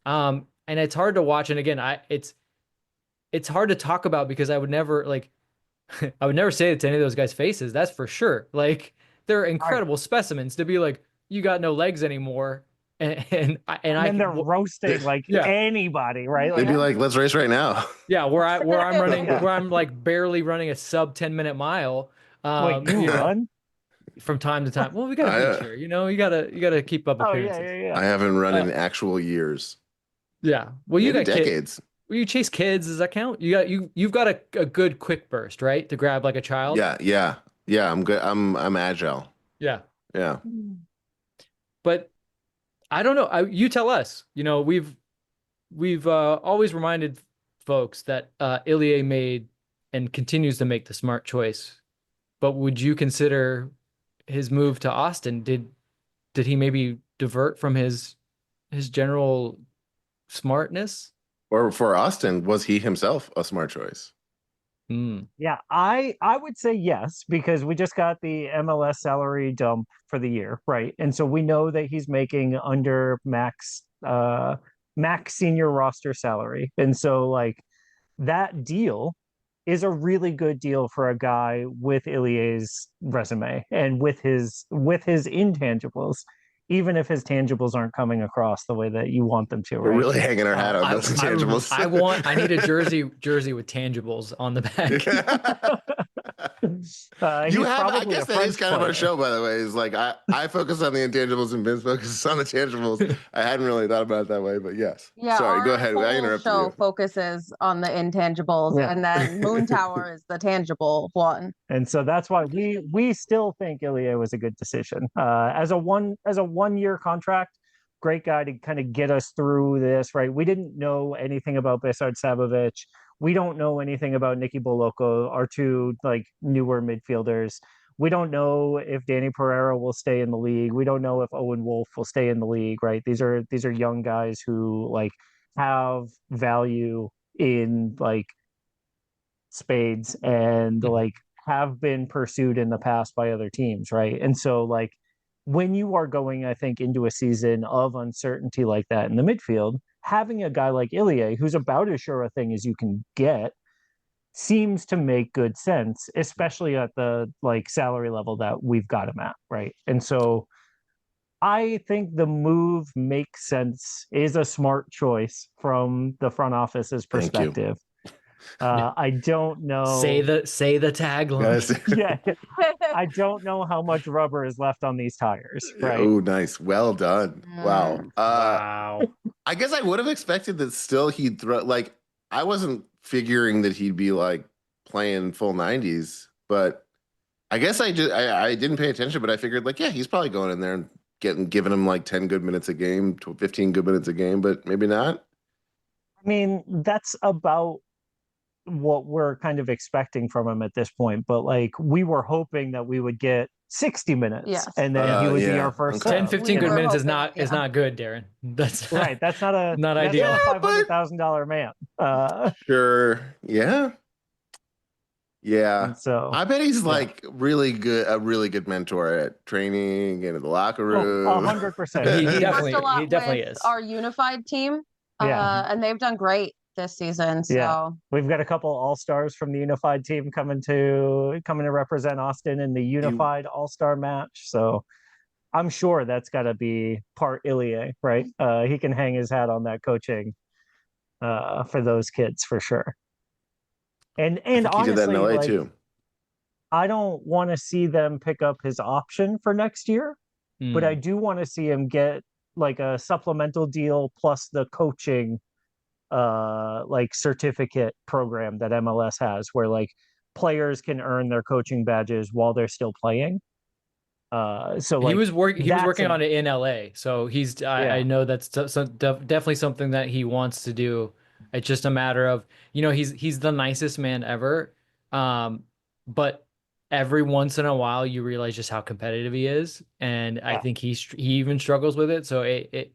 And it's hard to watch. And again, it's hard to talk about because I would never like I would never say it to any of those guys' faces. That's for sure. Like they're incredible specimens to be like, you got no legs anymore. And they're roasting like anybody, right? They'd be like, let's race right now. Yeah, where I'm like barely running a sub 10-minute mile. Wait, you run? From time to time. Well, we gotta feature, you gotta keep up appearances. I haven't run in actual years. Yeah. Well, you Maybe got decades. You chase kids, does that count? You've got a good quick burst, right? To grab like a child. Yeah. I'm good. I'm agile. Yeah. Yeah. But I don't know. You tell us. We've always reminded folks that Ilie made and continues to make the smart choice. But would you consider his move to Austin? Did he maybe divert from his general smartness? Or for Austin, was he himself a smart choice? Yeah, I would say yes, because we just got the MLS salary dump for the year, right? And so we know that he's making under max senior roster salary. And so like that deal is a really good deal for a guy with Ilie's resume and with his intangibles, even if his tangibles aren't coming across the way that you want them to. We're right? really hanging our hat on those intangibles. I need a jersey with tangibles on the back. I guess that is kind of our show, by the way. Is like I focus on the intangibles and Vince focuses on the tangibles. I hadn't really thought about it that way, but yes. Yeah, sorry, go ahead. I interrupted show you. focuses on the intangibles, and then Moontower is the tangible one. And so that's why we still think Ilie was a good decision. As a 1 year contract, great guy to kind of get us through this, right? We didn't know anything about Besard Sabovic. We don't know anything about Nicky Boloko, our two like newer midfielders. We don't know if Danny Pereira will stay in the league. We don't know if Owen Wolf will stay in the league, right? These are young guys who like have value in like spades and like have been pursued in the past by other teams, right? And so like when you are going, I think, into a season of uncertainty like that in the midfield, having a guy like Ilie, who's about as sure a thing as you can get, seems to make good sense, especially at the like salary level that we've got him at, right? And so I think the move makes sense, is a smart choice from the front office's perspective. I don't know. Say the tagline. Yeah, I don't know how much rubber is left on these tires. Right? Oh, nice. Well done. Wow. Wow. I guess I would have expected that still he'd throw. Like I wasn't figuring that he'd be like playing full 90s, but I guess I didn't pay attention. But I figured like, yeah, he's probably going in there and giving him like 10 good minutes a game, 15 good minutes a game, but maybe not. I mean, that's about what we're kind of expecting from him at this point, but like we were hoping that we would get 60 minutes and then he would be our first 10-15 good minutes is not good, Darren. That's right. That's not ideal. That's not a $500,000 man. Sure. Yeah. And so I bet he's like a really good mentor at training and in the locker room. 100%. He definitely is. Our unified team, and they've done great this season. So we've got a couple all-stars from the unified team coming to represent Austin in the unified all-star match. So I'm sure that's got to be part Ilie, right? He can hang his hat on that coaching for those kids for sure. And honestly, he did that in LA too. I don't want to see them pick up his option for next year, but I do want to see him get like a supplemental deal plus the coaching like certificate program that MLS has, where like players can earn their coaching badges while they're still playing. So like, he was working on it in LA, so I know that's definitely something that he wants to do. It's just a matter of, he's the nicest man ever, but every once in a while you realize just how competitive he is, and I think he even struggles with it. So a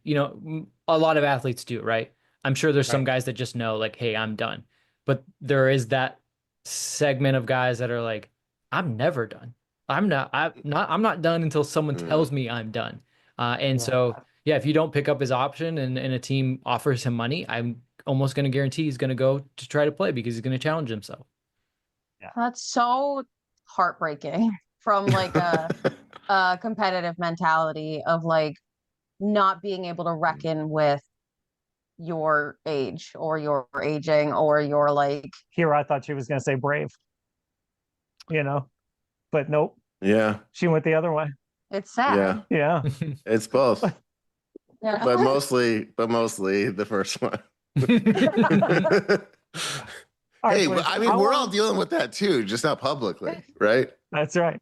lot of athletes do, right? I'm sure there's some guys that just know like, hey, I'm done. But there is that segment of guys that are like, I'm never done. I'm not done until someone tells me I'm done. And Yeah. so, yeah, if you don't pick up his option and a team offers him money, I'm almost going to guarantee he's going to go to try to play because he's going to challenge himself. That's so heartbreaking from like a competitive mentality of like not being able to reckon with your age or your aging or your like. Here, I thought she was going to say brave, but nope, Yeah, she went the other way. It's sad. Yeah. it's both, Yeah. but mostly the first one. All right, Hey, boys, I mean, we're all dealing with that too, just not publicly, right? That's right.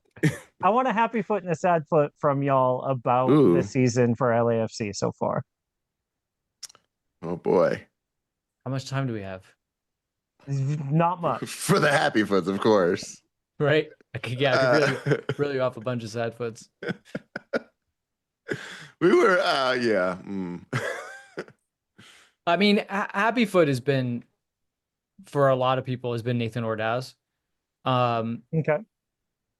I want a happy foot and a sad foot from y'all about Ooh. the season for LAFC so far. Oh boy. How much time do we have? Not much. For the happy foots, of course. Right? I could really off a bunch of sad foots. We were, yeah. I mean, happy foot has been, for a lot of people, has been Nathan Ordaz. Okay.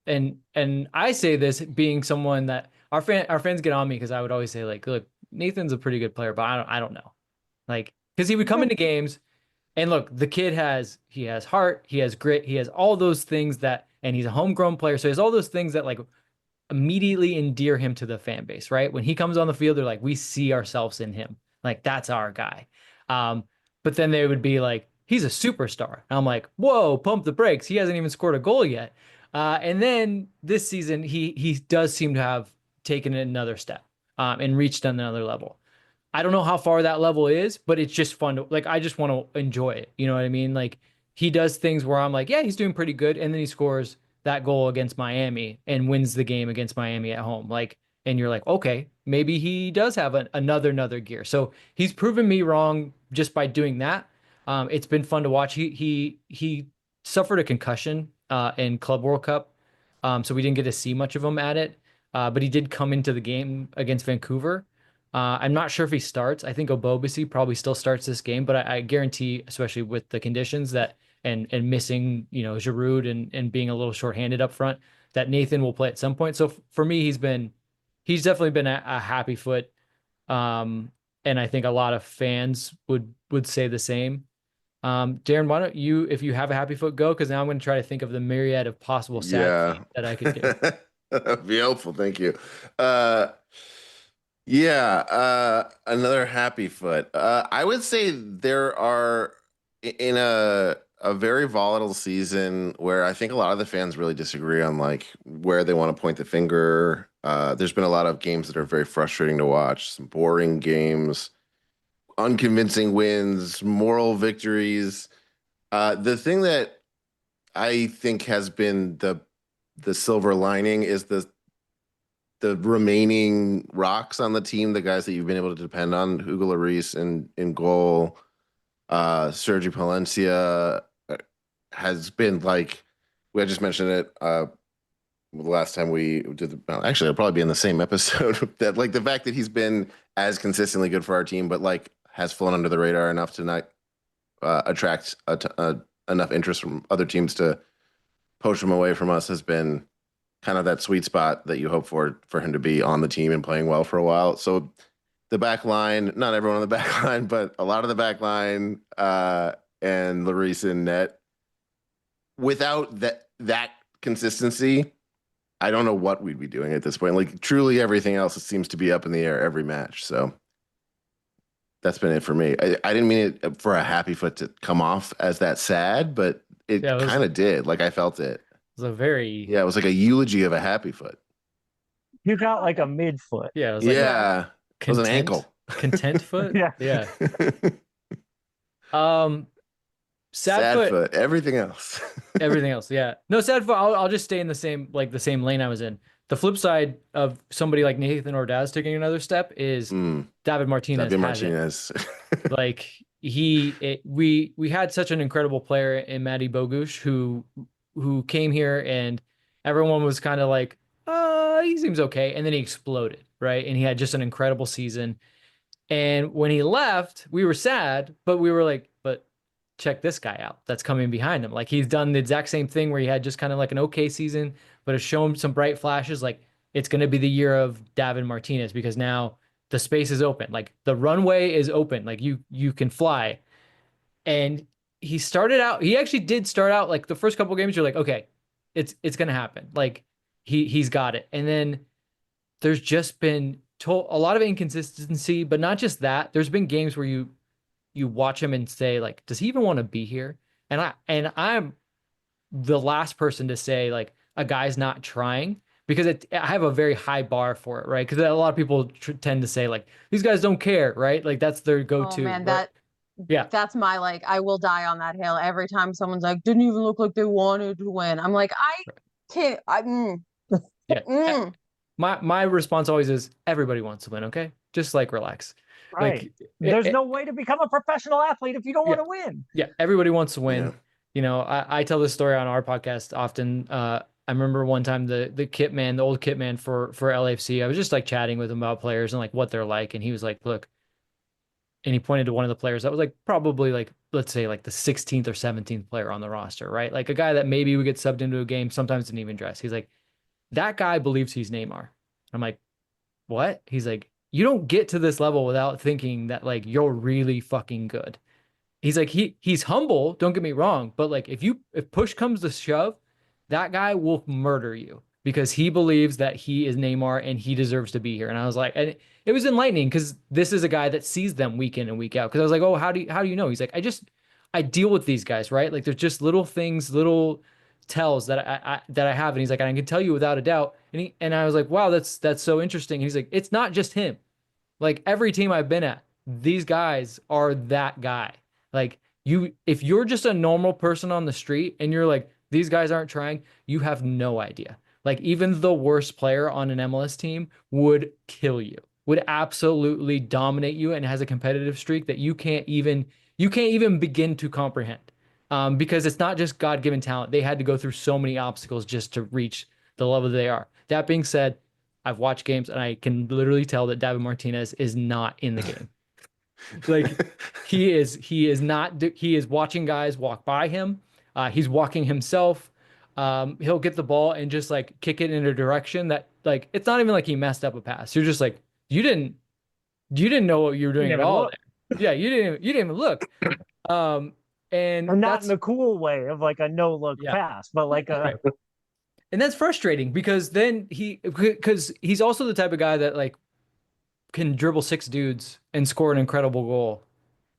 And I say this being someone that our fans get on me because I would always say like, look, Nathan's a pretty good player, but I don't know, like, because he would come into games and look, the kid has heart, he has grit, he has all those things and he's a homegrown player, so he has all those things that like immediately endear him to the fan base, right? When he comes on the field, they're like, we see ourselves in him, like that's our guy. But then they would be like, he's a superstar, and I'm like, whoa, pump the brakes, he hasn't even scored a goal yet. And then this season, he does seem to have taken another step and reached another level. I don't know how far that level is, but it's just fun to, like, I just want to enjoy it. You know what I mean? Like, he does things where I'm like, yeah, he's doing pretty good. And then he scores that goal against Miami and wins the game against Miami at home. Like, and you're like, okay, maybe he does have another gear. So he's proven me wrong just by doing that. It's been fun to watch. He suffered a concussion in Club World Cup, so we didn't get to see much of him at it. But he did come into the game against Vancouver. I'm not sure if he starts. I think Obobisi probably still starts this game, but I guarantee, especially with the conditions that and missing, Giroud and being a little shorthanded up front, that Nathan will play at some point. So for me, he's definitely been a happy foot. And I think a lot of fans would say the same. Darren, why don't you, if you have a happy foot, go? Because now I'm going to try to think of the myriad of possible sad feet that I could give. That'd be helpful. Thank you. Another happy foot. I would say there are in a very volatile season where I think a lot of the fans really disagree on like where they want to point the finger. There's been a lot of games that are very frustrating to watch, some boring games, unconvincing wins, moral victories. The thing that I think has been the silver lining is the remaining rocks on the team, the guys that you've been able to depend on, Hugo Lloris in goal, Sergio Palencia has been like, I just mentioned it the last time we did actually it'll probably be in the same episode, that like the fact that he's been as consistently good for our team, but like has flown under the radar enough to not attract enough interest from other teams to poach him away from us has been kind of that sweet spot that you hope for him to be on the team and playing well for a while. So the back line, not everyone on the back line, but a lot of the back line and Lloris in net, without that consistency, I don't know what we'd be doing at this point. Like truly everything else seems to be up in the air every match. So that's been it for me. I didn't mean it for a happy foot to come off as that sad, but it kind of did. Like I felt it. It was like a eulogy of a happy foot. You got like a midfoot. Yeah, it was like it was an ankle. Content foot. Yeah. Sad foot. Everything else. Everything else. Yeah. No, sad foot. I'll just stay in the same lane I was in. The flip side of somebody like Nathan Ordaz taking another step is David Martinez. Like we had such an incredible player in Matty Bogusz who came here and everyone was kind of like, he seems okay. And then he exploded, right? And he had just an incredible season. And when he left, we were sad, but we were like, but check this guy out that's coming behind him. Like he's done the exact same thing where he had just kind of like an okay season, but has shown some bright flashes. Like it's going to be the year of David Martinez because now the space is open. Like the runway is open. Like you can fly. And he actually did start out like the first couple games, you're like, okay, it's going to happen. Like he's got it. And then there's just been a lot of inconsistency, but not just that. There's been games where you watch him and say like, does he even want to be here? And I'm the last person to say like a guy's not trying because I have a very high bar for it, right? Because a lot of people tend to say like these guys don't care, right? Like that's their go-to. Oh man, right? Yeah, that's my like I will die on that hill every time someone's like didn't even look like they wanted to win. I'm like I can't. yeah. My response always is everybody wants to win, okay? Just like relax. Right. Like There's no way to become a professional athlete if you don't want to win. Yeah, everybody wants to win. Yeah. You know, I tell this story on our podcast often. I remember one time the kit man, the old kit man for LAFC, I was just like chatting with him about players and like what they're like. And he was like, look, and he pointed to one of the players that was like probably like, let's say like the 16th or 17th player on the roster, right? Like a guy that maybe would get subbed into a game, sometimes didn't even dress. He's like, that guy believes he's Neymar. I'm like, what? He's like, you don't get to this level without thinking that like you're really fucking good. He's like, he's humble, don't get me wrong, but like if push comes to shove, that guy will murder you because he believes that he is Neymar and he deserves to be here. And I was like, and it was enlightening because this is a guy that sees them week in and week out. Because I was like, oh, how do you know? He's like, I deal with these guys, right? Like there's just little things, little tells that I have, and he's like, and I can tell you without a doubt. And I was like, wow, that's so interesting. And he's like, it's not just him. Like every team I've been at, these guys are that guy. Like if you're just a normal person on the street and you're like, these guys aren't trying, you have no idea. Like even the worst player on an MLS team would kill you, would absolutely dominate you, and has a competitive streak that you can't even begin to comprehend. Because it's not just God-given talent. They had to go through so many obstacles just to reach the level they are. That being said, I've watched games and I can literally tell that David Martinez is not in the game. Like he is not. He is watching guys walk by him. He's walking himself. He'll get the ball and just like kick it in a direction that like it's not even like he messed up a pass. You're just like you didn't know what you were doing at all. Yeah, you didn't even look. And not in a cool way of like a no look pass, but like a. Right. And that's frustrating because then because he's also the type of guy that like can dribble 6 dudes and score an incredible goal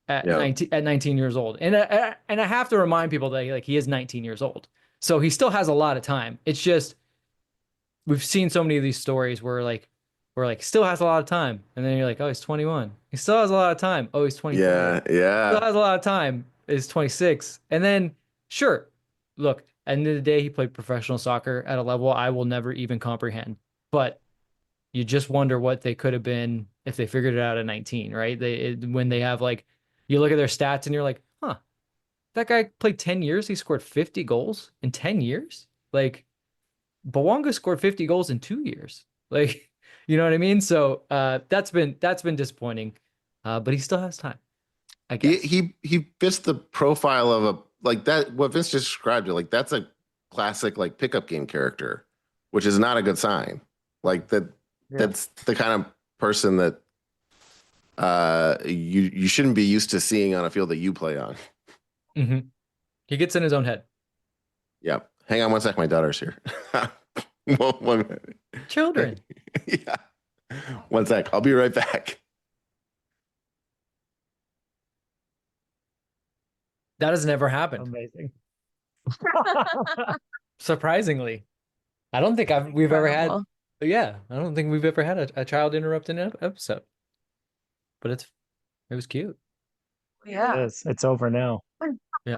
at 19 years old. And I have to remind people that he is 19 years old. So he still has a lot of time. It's just we've seen so many of these stories where still has a lot of time. And then you're like, oh, he's 21. He still has a lot of time. Oh, he's 24. Yeah. Still has a lot of time. Is 26. And then sure, look, at the end of the day, he played professional soccer at a level I will never even comprehend. But you just wonder what they could have been if they figured it out at 19, right? When they have like, you look at their stats and you're like, huh, that guy played 10 years. He scored 50 goals in 10 years. Like Bawanga scored 50 goals in 2 years. Like, you know what I mean? So that's been disappointing. But he still has time. I guess. He fits the profile of a like that. What Vince just described, like that's a classic like pickup game character, which is not a good sign. Like that. Yeah. That's the kind of person that you shouldn't be used to seeing on a field that you play on. Mm-hmm. He gets in his own head. Yeah. Hang on one sec. My daughter's here. 1 minute. Children. Yeah. 1 sec. I'll be right back. That has never happened. Amazing. Surprisingly, I don't think we've ever had. Yeah, I don't think we've ever had a child interrupt an episode. But it was cute. Yeah, it's over now. Yeah,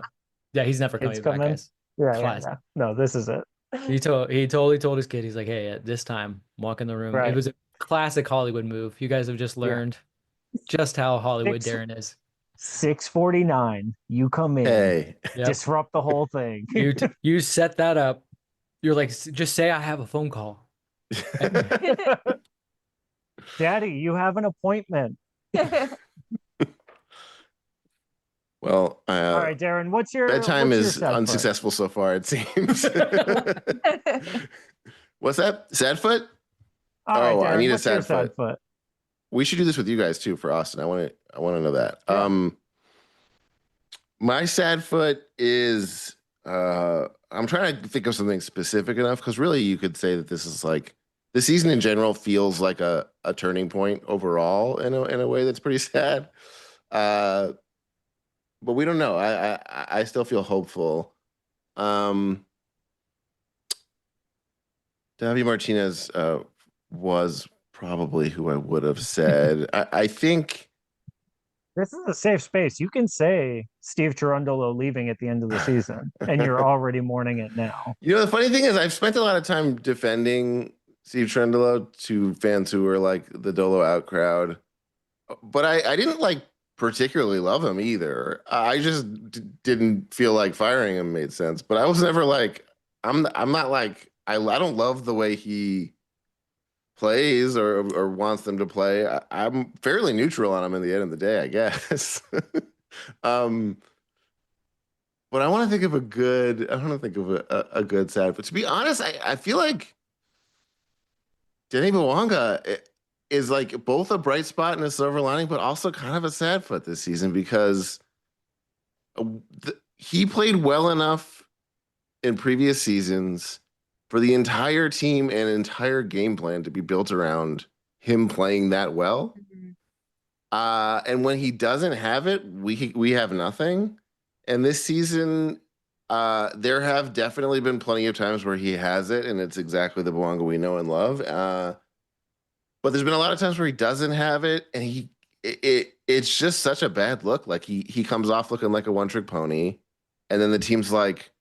he's never coming back, guys. Yeah. No, this is it. He totally told his kid, he's like, hey, at this time, walk in the room. Right. It was a classic Hollywood move. You guys have just learned just how Hollywood Darren is. 6:49. You come in. Hey. Disrupt the whole thing. You set that up. You're like, just say I have a phone call. Daddy, you have an appointment. Well, All right, Darren, what's your bedtime is sad foot? unsuccessful so far, it seems. What's that? Sad foot? All right, I Darren, need a what's your sad foot. sad foot? We should do this with you guys too for Austin. I want to know that. Yeah. My sad foot is I'm trying to think of something specific enough because really you could say that this is like the season in general feels like a turning point overall in a way that's pretty sad. But we don't know. I still feel hopeful. Davi Martinez was probably who I would have said. I think This is a safe space. You can say Steve Cherundolo leaving at the end of the season, and you're already mourning it now. You know, the funny thing is I've spent a lot of time defending Steve Cherundolo to fans who were like the Dolo out crowd, but I didn't like particularly love him either. I just didn't feel like firing him made sense. But I was never like I'm not like I don't love the way he plays or wants them to play. I'm fairly neutral on him in the end of the day, I guess. But I want to think of a good. I want to think of a good sad. But to be honest, I feel like Denny Bwanga is like both a bright spot and a silver lining, but also kind of a sad foot this season because he played well enough in previous seasons for the entire team and entire game plan to be built around him playing that well. And when he doesn't have it, we have nothing. And this season, there have definitely been plenty of times where he has it, and it's exactly the Bwanga we know and love. But there's been a lot of times where he doesn't have it, and it's just such a bad look. Like he comes off looking like a one-trick pony, and then the team's like,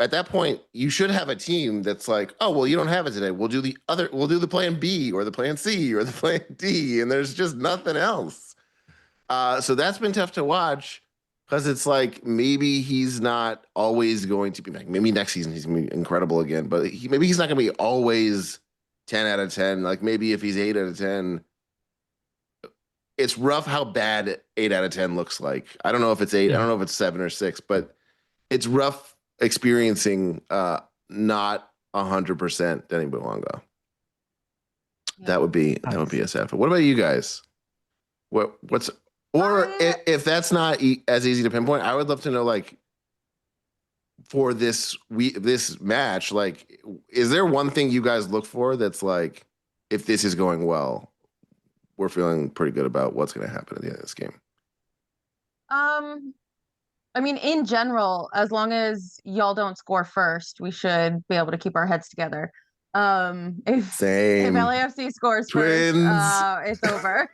at that point, you should have a team that's like, oh, well, you don't have it today. We'll do the plan B or the plan C or the plan D, and there's just nothing else. So that's been tough to watch because it's like maybe he's not always going to be like, maybe next season he's going to be incredible again, but maybe he's not going to be always 10 out of 10. Like maybe if he's 8 out of 10, it's rough how bad 8 out of 10 looks like. I don't know if it's 8, I don't know if it's 7 or 6, but it's rough experiencing not 100% Denny Bwanga. That would be a sad one. What about you guys? If that's not as easy to pinpoint, I would love to know, like, for this match, like, is there one thing you guys look for that's like, if this is going well, we're feeling pretty good about what's going to happen at the end of this game? I mean, in general, as long as y'all don't score first, we should be able to keep our heads together. If LAFC scores Twins. first, it's over.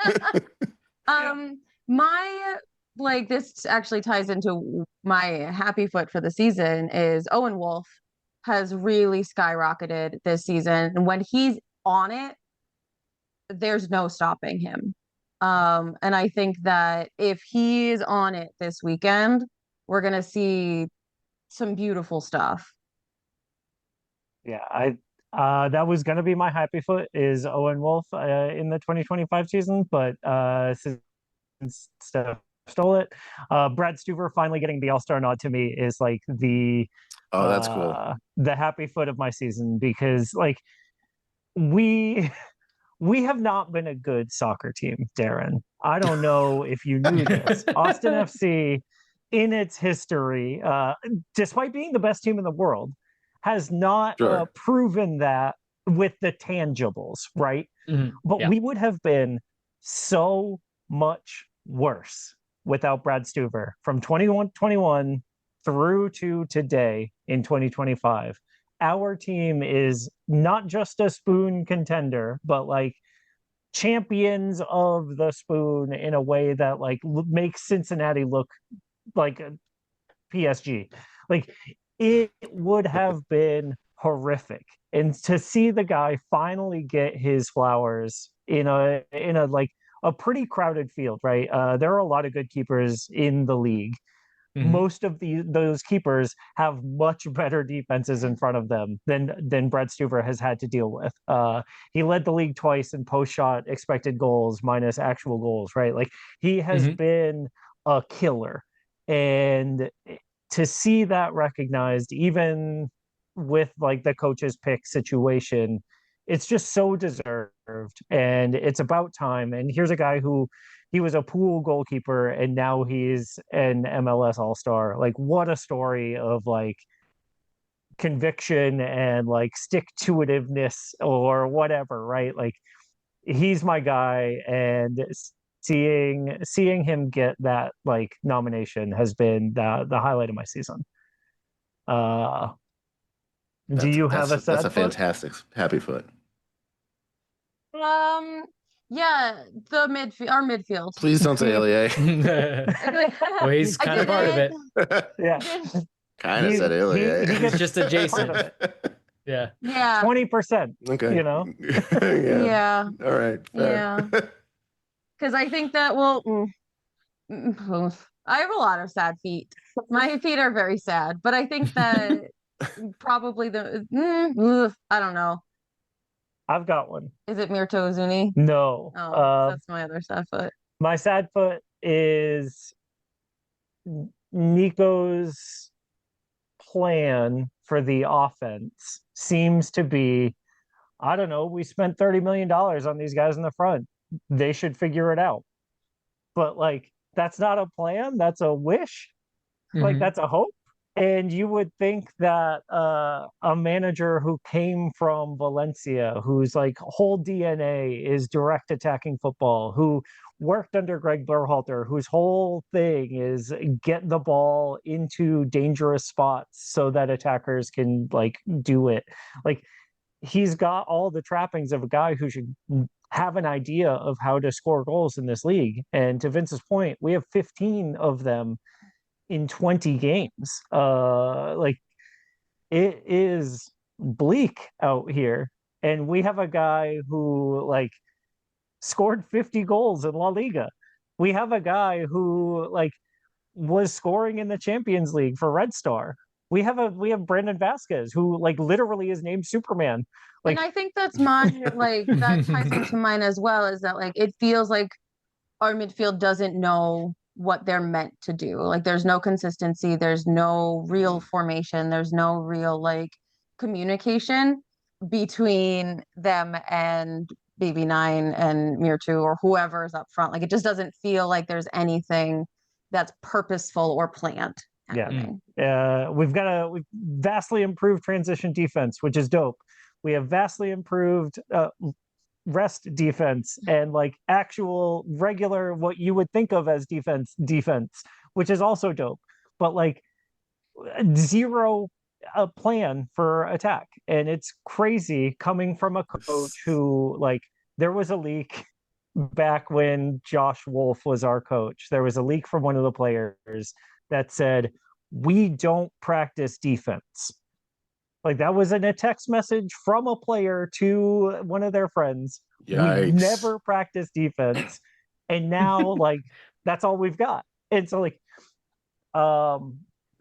This actually ties into my happy foot for the season is Owen Wolff has really skyrocketed this season. And when he's on it, there's no stopping him. And I think that if he's on it this weekend, we're going to see some beautiful stuff. Yeah, that was going to be my happy foot is Owen Wolff in the 2025 season, but since Steph stole it, Brad Stuver finally getting the All-Star nod to me is like that's cool. The happy foot of my season because like we have not been a good soccer team, Darren. I don't know if you knew this. Austin FC in its history, despite being the best team in the world, has not proven that with the tangibles, right? Mm-hmm. But we would have been so much worse without Brad Stuver from 21 through to today in 2025. Our team is not just a Spoon contender, but like champions of the Spoon in a way that like makes Cincinnati look like a PSG. Like it would have been horrific. And to see the guy finally get his flowers in a like a pretty crowded field, right? There are a lot of good keepers in the league. Mm-hmm. Most of those keepers have much better defenses in front of them than Brad Stuver has had to deal with. He led the league twice in post-shot expected goals minus actual goals, right? Like he has been a killer. And to see that recognized, even with like the coach's pick situation, it's just so deserved. And it's about time. And here's a guy who he was a pool goalkeeper and now he's an MLS All-Star. Like, what a story of like conviction and like stick to itiveness or whatever, right? Like, he's my guy, and seeing him get that like nomination has been the highlight of my season. Do you have a sad that's a foot? fantastic happy foot. Yeah, the midfield, our midfield. Please don't say LEA. Well, he's I kind of part of it. Yeah, Kind of He- said he LEA. gets He's just part adjacent. of it. Yeah. Yeah, 20%. Okay. You know? Yeah. yeah, All right. Fair. yeah. Because I think that I have a lot of sad feet. My feet are very sad, but I think that probably I don't know. I've got one. Is it Mirto Uzuni? No. Oh, that's my other sad foot. My sad foot is Nico's plan for the offense seems to be, I don't know, we spent $30 million on these guys in the front. They should figure it out. But like, that's not a plan, that's a wish. Like, Mhm. that's a hope. And you would think that a manager who came from Valencia, whose like whole DNA is direct attacking football, who worked under Greg Berhalter, whose whole thing is get the ball into dangerous spots so that attackers can like do it. Like, he's got all the trappings of a guy who should have an idea of how to score goals in this league. And to Vince's point, we have 15 of them in 20 games. Like, it is bleak out here. And we have a guy who like scored 50 goals in La Liga. We have a guy who like was scoring in the Champions League for Red Star. We have Brandon Vasquez who like literally is named Superman. Like, And I think that's mine, like that ties into mine as well, is that like it feels like our midfield doesn't know what they're meant to do. Like, there's no consistency, there's no real formation, there's no real like communication between them and Baby Nine and Mirtu or whoever's up front. Like, it just doesn't feel like there's anything that's purposeful or planned happening. we've vastly improved transition defense, which is dope. We have vastly improved rest defense and like actual regular what you would think of as defense, which is also dope. But like, zero a plan for attack. And it's crazy coming from a coach who like, there was a leak back when Josh Wolf was our coach. There was a leak from one of the players that said, we don't practice defense. Like, that was in a text message from a player to one of their friends. Yikes. We never practice defense. And now like, that's all we've got. And so like,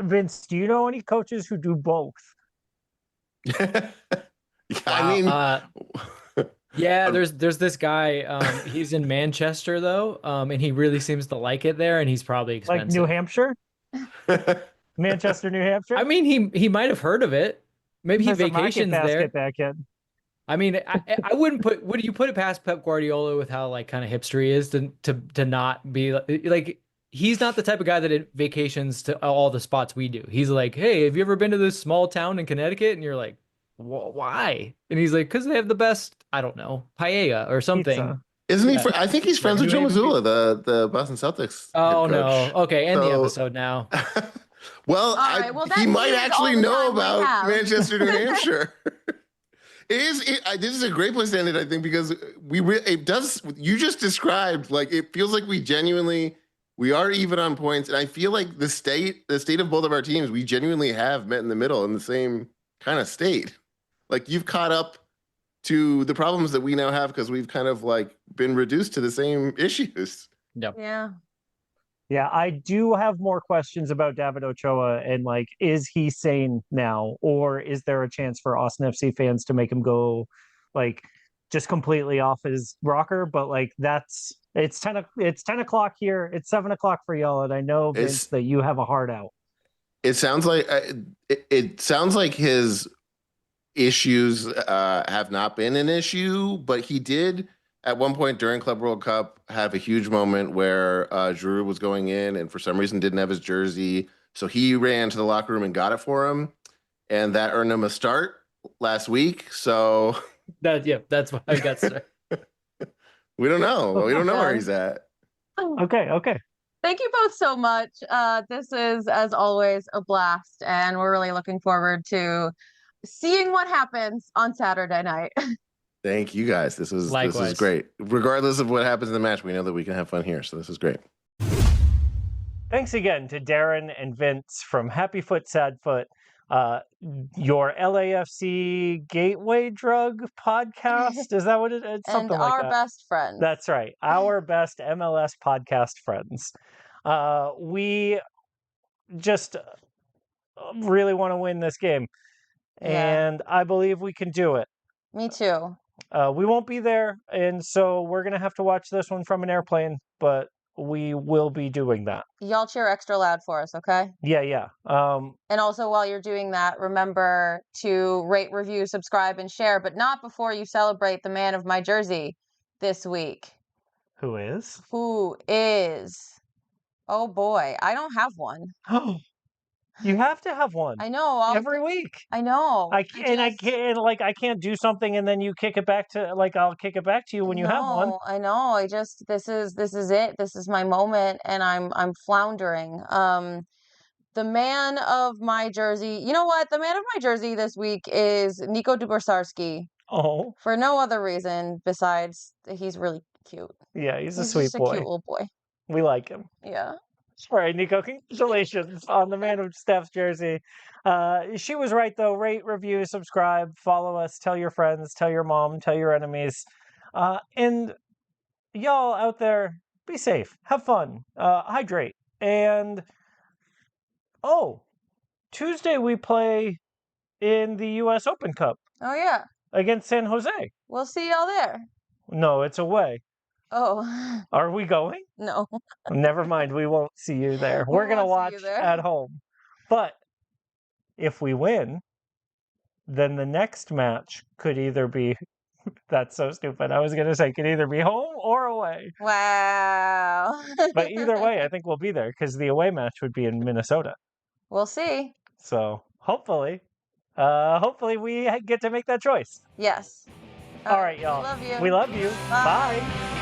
Vince, do you know any coaches who do both? I mean, yeah, there's this guy. He's in Manchester though, and he really seems to like it there, and he's probably expensive. Like New Hampshire? Manchester, New Hampshire? I mean, he might have heard of it. Maybe he There's a market vacations basket there. back in. I mean, I wouldn't put. Would you put it past Pep Guardiola with how like kind of hipster he is to not be like he's not the type of guy that vacations to all the spots we do. He's like, hey, have you ever been to this small town in Connecticut? And you're like, why? And he's like, because they have the best, I don't know, paella or something. Pizza. isn't he? Yeah. I think he's friends with Joe Mazzulla, the Boston Celtics. Oh head no. coach. Okay, end the So- episode now. Well, All right, well, he that might is actually all the know time we about have. Manchester, New Hampshire. This is a great place to end it, I think, because it does. You just described like it feels like we are even on points, and I feel like the state of both of our teams, we genuinely have met in the middle in the same kind of state. Like, you've caught up to the problems that we now have because we've kind of like been reduced to the same issues. Yeah. Yeah, I do have more questions about David Ochoa and like, is he sane now, or is there a chance for Austin FC fans to make him go like just completely off his rocker. But like it's 10 o'clock here. It's 7 o'clock for y'all, and I know, Vince, that you have a heart out. It sounds like it sounds like his issues have not been an issue, but he did at one point during Club World Cup have a huge moment where Giroud was going in and for some reason didn't have his jersey. So he ran to the locker room and got it for him. And that earned him a start last week. So that's why I got started. we don't know. We don't know where he's at. Okay. Thank you both so much. This is, as always, a blast, and we're really looking forward to seeing what happens on Saturday night. Thank you guys. This is great. Regardless of what happens in the match, we know that we can have fun here. So this is great. Thanks again to Darren and Vince from Happy Foot, Sad Foot, your LAFC gateway drug podcast. Is that what it is? Something and like our that. best friends. That's right. Our best MLS podcast friends. We just really want to win this game. Yeah. And I believe we can do it. Me too. We won't be there, and so we're going to have to watch this one from an airplane, but we will be doing that. Y'all cheer extra loud for us, okay? Yeah. And also, while you're doing that, remember to rate, review, subscribe, and share, but not before you celebrate the man of my jersey this week. Who is? Oh boy, I don't have one. Oh, you have to have one. I know. Every week. I know. I can't do something and then you kick it back to, I'll kick it back to you when you have one. I know. This is it. This is my moment, and I'm floundering. The man of my jersey. You know what? The man of my jersey this week is Nico Dubosarsky. Oh. For no other reason besides he's really cute. Yeah, he's a sweet boy. A cute little boy. We like him. Yeah. All right, Nico, congratulations on the man of Steph's jersey. She was right, though. Rate, review, subscribe, follow us, tell your friends, tell your mom, tell your enemies. And y'all out there, be safe, have fun, hydrate. And, Tuesday we play in the U.S. Open Cup. Oh, yeah. Against San Jose. We'll see y'all there. No, it's away. Oh. Are we going? No. Never mind. We won't see you there. We're going to watch at home. But if we win, then the next match could either be, that's so stupid. I was going to say could either be home or away. Wow. But either way, I think we'll be there because the away match would be in Minnesota. We'll see. So hopefully we get to make that choice. Yes. All right, y'all. We love you. We love you. Bye.